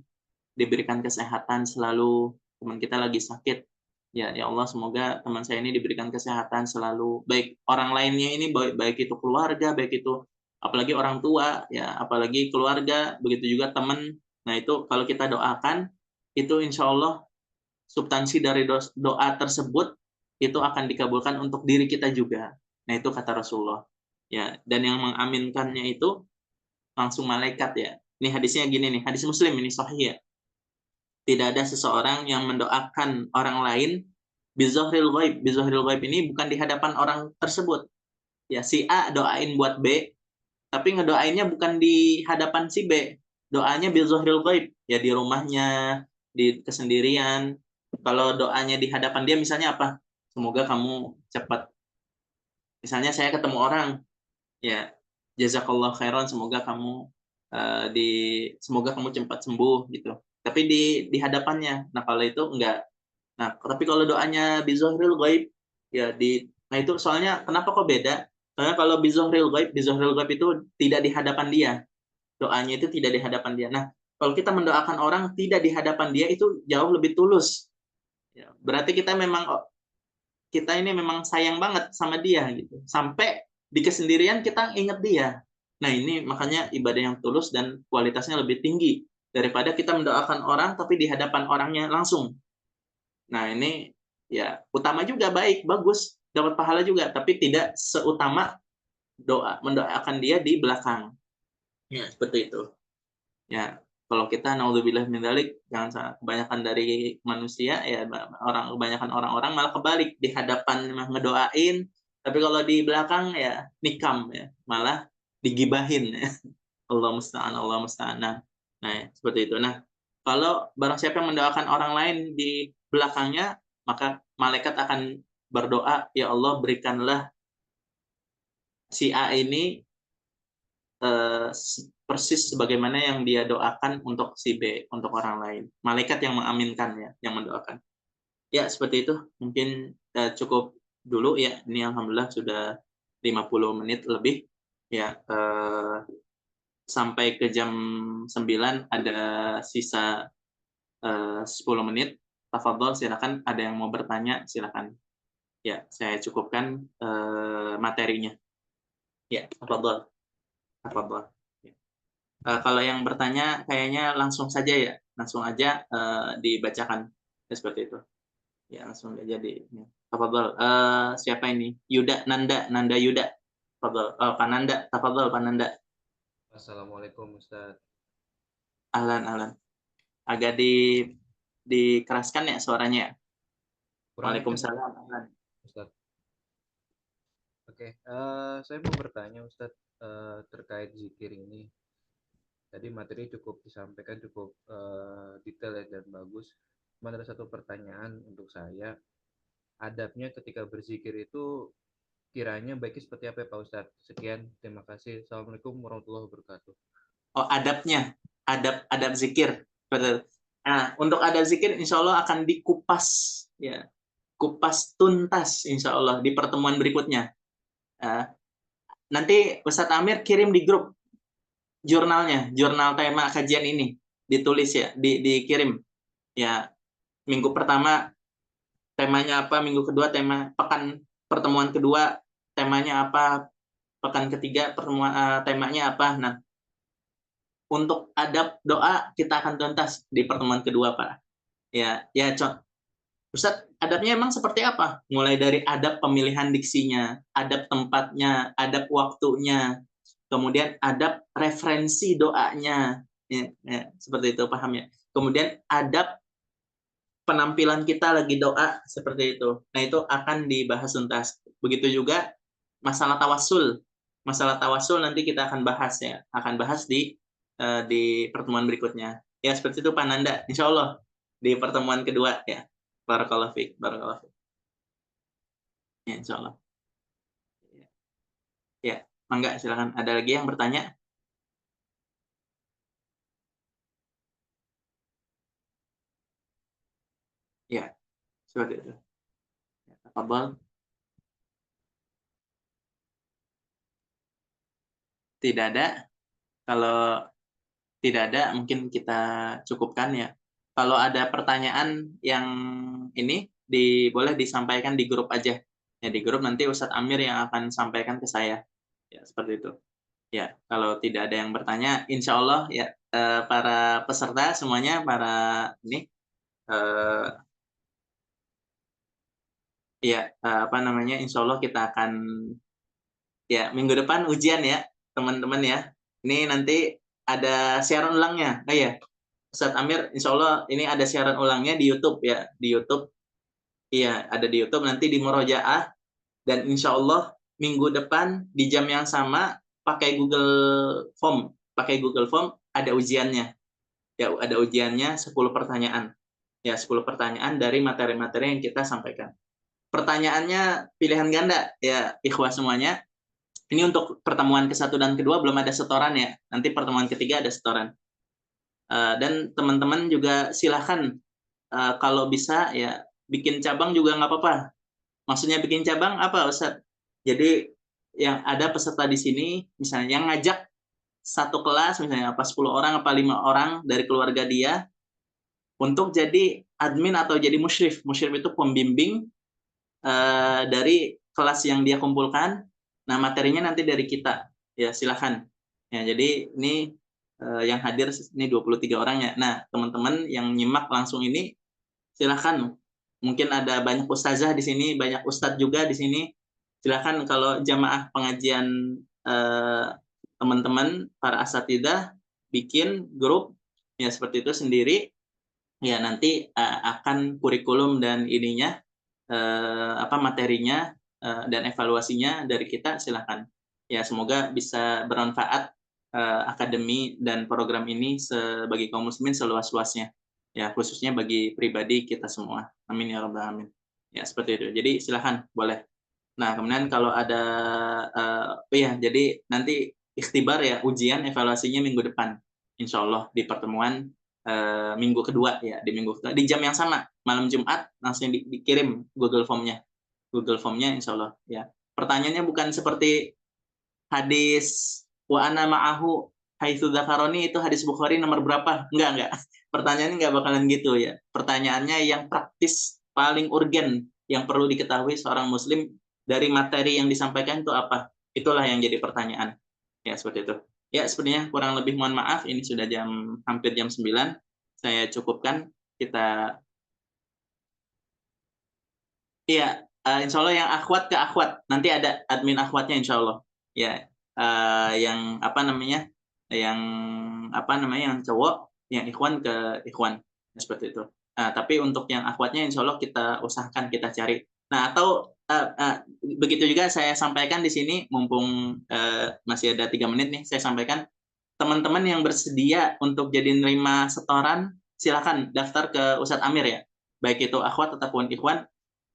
diberikan kesehatan selalu. Teman kita lagi sakit. Ya Allah, semoga teman saya ini diberikan kesehatan selalu. Baik orang lainnya ini, baik itu keluarga, baik itu apalagi orang tua, ya, apalagi keluarga, begitu juga teman. Nah, itu kalau kita doakan, itu insya Allah substansi dari doa tersebut itu akan dikabulkan untuk diri kita juga. Nah, itu kata Rasulullah. Ya, dan yang mengaminkannya itu langsung malaikat, ya. Ini hadisnya gini nih, hadis Muslim ini sahih, ya. Tidak ada seseorang yang mendoakan orang lain bizohril ghaib. Bizohril ghaib ini bukan di hadapan orang tersebut. Ya, si A doain buat B, tapi ngedoainnya bukan di hadapan si B. Doanya bizohril ghaib, ya, di rumahnya, di kesendirian. Kalau doanya di hadapan dia, misalnya apa? Semoga kamu cepat. Misalnya saya ketemu orang, ya, jazakallah khairan, semoga kamu di semoga kamu cepat sembuh, gitu. Tapi di hadapannya. Nah, kalau itu enggak. Nah, tapi kalau doanya bizohril ghaib, ya, nah, itu soalnya kenapa kok beda? Soalnya kalau bizohril ghaib itu tidak di hadapan dia. Doanya itu tidak di hadapan dia. Nah, kalau kita mendoakan orang tidak di hadapan dia, itu jauh lebih tulus. Ya, berarti kita ini memang sayang banget sama dia, gitu. Sampai di kesendirian kita ingat dia. Nah, ini makanya ibadah yang tulus dan kualitasnya lebih tinggi daripada kita mendoakan orang tapi di hadapan orangnya langsung. Nah, ini, ya, utama juga, baik, bagus, dapat pahala juga, tapi tidak seutama mendoakan dia di belakang. Ya, seperti itu. Ya. Kalau kita naudzubillah min dzalik, kebanyakan dari manusia ya kebanyakan orang-orang malah kebalik, di hadapan mah ngedoain, tapi kalau di belakang ya nikam ya, malah digibahin ya. Allah musta'an, Allah musta'an. Nah, ya, seperti itu. Nah, kalau barang siapa yang mendoakan orang lain di belakangnya, maka malaikat akan berdoa, "Ya Allah, berikanlah si A ini persis sebagaimana yang dia doakan untuk si B, untuk orang lain." Malaikat yang mengaminkan ya, yang mendoakan. Ya, seperti itu. Mungkin cukup dulu ya. Ini alhamdulillah sudah 50 menit lebih. Ya, sampai ke jam 9 ada sisa 10 menit. Tafadhol, silakan, ada yang mau bertanya silakan. Ya, saya cukupkan materinya. Ya, tafadhol. Tafadhol. Ya. Kalau yang bertanya kayaknya langsung saja ya, langsung aja dibacakan. Ya, seperti itu. Ya, langsung aja ya. Tafadhol. Siapa ini? Yuda, Nanda Yuda. Tafadhol. Pak Nanda, tafadhol Pak Nanda.
Assalamualaikum Ustaz.
Ahlan, ahlan. Agak dikeraskan ya suaranya.
Kurang
Waalaikumsalam.
Ustaz. Oke, saya mau bertanya Ustaz terkait zikir ini. Tadi materi cukup disampaikan cukup detail dan bagus. Cuma ada satu pertanyaan untuk saya. Adabnya ketika berzikir itu kiranya baiknya seperti apa ya Pak Ustadz? Sekian, terima kasih. Assalamualaikum warahmatullahi wabarakatuh.
Oh, adabnya, adab zikir. Betul. Nah, untuk adab zikir insya Allah akan dikupas, ya, kupas tuntas insya Allah di pertemuan berikutnya. Nanti Ustadz Amir kirim di grup jurnalnya, jurnal tema kajian ini, ditulis ya, dikirim. Ya, minggu pertama temanya apa, minggu kedua pertemuan kedua temanya apa, pekan ketiga temanya apa. Nah, untuk adab doa kita akan tuntas di pertemuan kedua, Pak. Ya, Ustadz, adabnya emang seperti apa? Mulai dari adab pemilihan diksinya, adab tempatnya, adab waktunya, kemudian adab referensi doanya, seperti itu, paham ya? Kemudian adab penampilan kita lagi doa, seperti itu. Nah, itu akan dibahas tuntas. Begitu juga masalah tawasul. Masalah tawasul nanti kita akan bahas ya, akan bahas di pertemuan berikutnya. Ya, seperti itu Pak Nanda. Insya Allah di pertemuan kedua ya. Barakallahu fiik, barakallahu fiik. Ya, insya Allah. Ya, mangga silakan. Ada lagi yang bertanya? Ya, seperti itu. Ya, tafadhol. Tidak ada. Kalau tidak ada, mungkin kita cukupkan ya. Kalau ada pertanyaan yang ini, boleh disampaikan di grup aja. Ya, di grup nanti Ustadz Amir yang akan sampaikan ke saya. Ya, seperti itu. Ya, kalau tidak ada yang bertanya, insya Allah ya para peserta semuanya, apa namanya, insya Allah kita akan ya minggu depan ujian ya, teman-teman ya. Ini nanti ada siaran ulangnya. Oh ya, Ustadz Amir, insya Allah ini ada siaran ulangnya di YouTube ya, di YouTube. Iya, ada di YouTube, nanti di Murojaah, dan insya Allah minggu depan di jam yang sama pakai Google Form, ada ujiannya. Ya, ada ujiannya 10 pertanyaan. Ya, 10 pertanyaan dari materi-materi yang kita sampaikan. Pertanyaannya pilihan ganda ya, ikhwah semuanya. Ini untuk pertemuan ke-1 dan kedua belum ada setoran ya. Nanti pertemuan ketiga ada setoran. Dan teman-teman juga silahkan kalau bisa ya bikin cabang juga nggak apa-apa. Maksudnya bikin cabang apa, Ustaz? Jadi yang ada peserta di sini, misalnya yang ngajak satu kelas, misalnya apa 10 orang, apa 5 orang dari keluarga dia, untuk jadi admin atau jadi musyrif. Musyrif itu pembimbing dari kelas yang dia kumpulkan. Nah, materinya nanti dari kita. Ya, silahkan. Ya, jadi ini yang hadir ini 23 orang ya. Nah, teman-teman yang nyimak langsung ini silahkan. Mungkin ada banyak ustazah di sini, banyak ustadz juga di sini. Silahkan kalau jamaah pengajian teman-teman para asatidzah bikin grup, ya seperti itu sendiri. Ya nanti akan kurikulum dan ininya materinya dan evaluasinya dari kita, silakan. Ya semoga bisa bermanfaat akademi dan program ini bagi kaum muslimin seluas-luasnya. Ya khususnya bagi pribadi kita semua. Amin ya rabbal alamin. Ya seperti itu. Jadi silakan boleh. Nah, kemudian kalau ada jadi nanti ikhtibar ya, ujian evaluasinya minggu depan. Insya Allah di pertemuan minggu kedua ya, di minggu kedua di jam yang sama, malam Jumat langsung dikirim Google Form-nya. Google Form-nya insya Allah ya. Pertanyaannya bukan seperti hadis wa ana ma'ahu haitsu dzakaroni, itu hadis Bukhari nomor berapa? Enggak. Pertanyaannya enggak bakalan gitu ya. Pertanyaannya yang praktis, paling urgen yang perlu diketahui seorang muslim dari materi yang disampaikan itu apa? Itulah yang jadi pertanyaan. Ya, seperti itu. Ya, sebenarnya kurang lebih mohon maaf, ini sudah hampir jam 9. Saya cukupkan. Kita iya, insya Allah yang akhwat ke akhwat. Nanti ada admin akhwatnya insya Allah. Ya, yang yang cowok, yang ikhwan ke ikhwan. Seperti itu. Tapi untuk yang akhwatnya insya Allah kita usahakan, kita cari. Nah, atau begitu juga saya sampaikan di sini, mumpung masih ada 3 menit nih, saya sampaikan, teman-teman yang bersedia untuk jadi nerima setoran, silakan daftar ke Ustadz Amir ya. Baik itu akhwat ataupun ikhwan,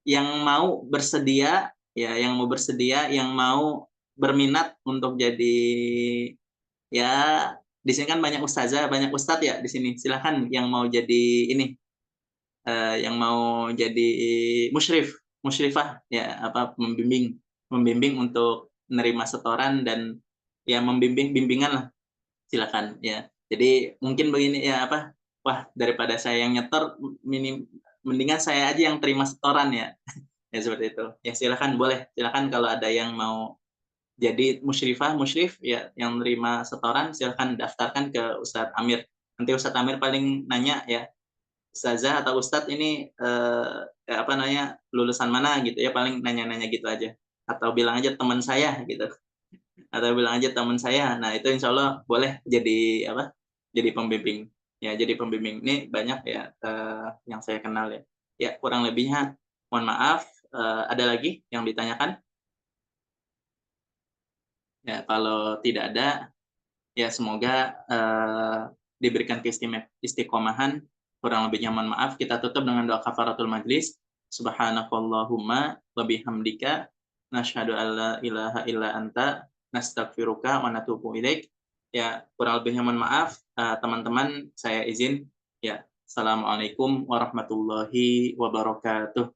yang mau bersedia ya, yang mau berminat untuk jadi, ya di sini kan banyak ustazah, banyak ustadz ya di sini. Silakan yang mau jadi ini, yang mau jadi musyrifah ya, membimbing untuk menerima setoran dan ya bimbingan lah, silakan ya. Jadi mungkin begini ya, wah daripada saya yang nyetor, mendingan saya aja yang terima setoran ya. Ya seperti itu. Ya silakan, boleh. Silakan kalau ada yang mau jadi musyrif ya, yang menerima setoran, silakan daftarkan ke Ustadz Amir. Nanti Ustadz Amir paling nanya ya, Ustazah atau Ustadz ini lulusan mana gitu ya, paling nanya-nanya gitu aja. Atau bilang aja teman saya gitu. Atau bilang aja teman saya. Nah, itu insya Allah boleh jadi Jadi pembimbing. Ya, jadi pembimbing. Ini banyak ya yang saya kenal ya. Ya, kurang lebihnya mohon maaf. Ada lagi yang ditanyakan? Ya, kalau tidak ada, ya semoga diberikan istiqomahan. Kurang lebihnya mohon maaf. Kita tutup dengan doa kafaratul majlis. Subhanakallahumma wa bihamdika nasyhadu an la ilaha illa anta nastaghfiruka wa natubu ilaik. Ya, kurang lebihnya mohon maaf. Teman-teman, saya izin. Ya, assalamualaikum warahmatullahi wabarakatuh.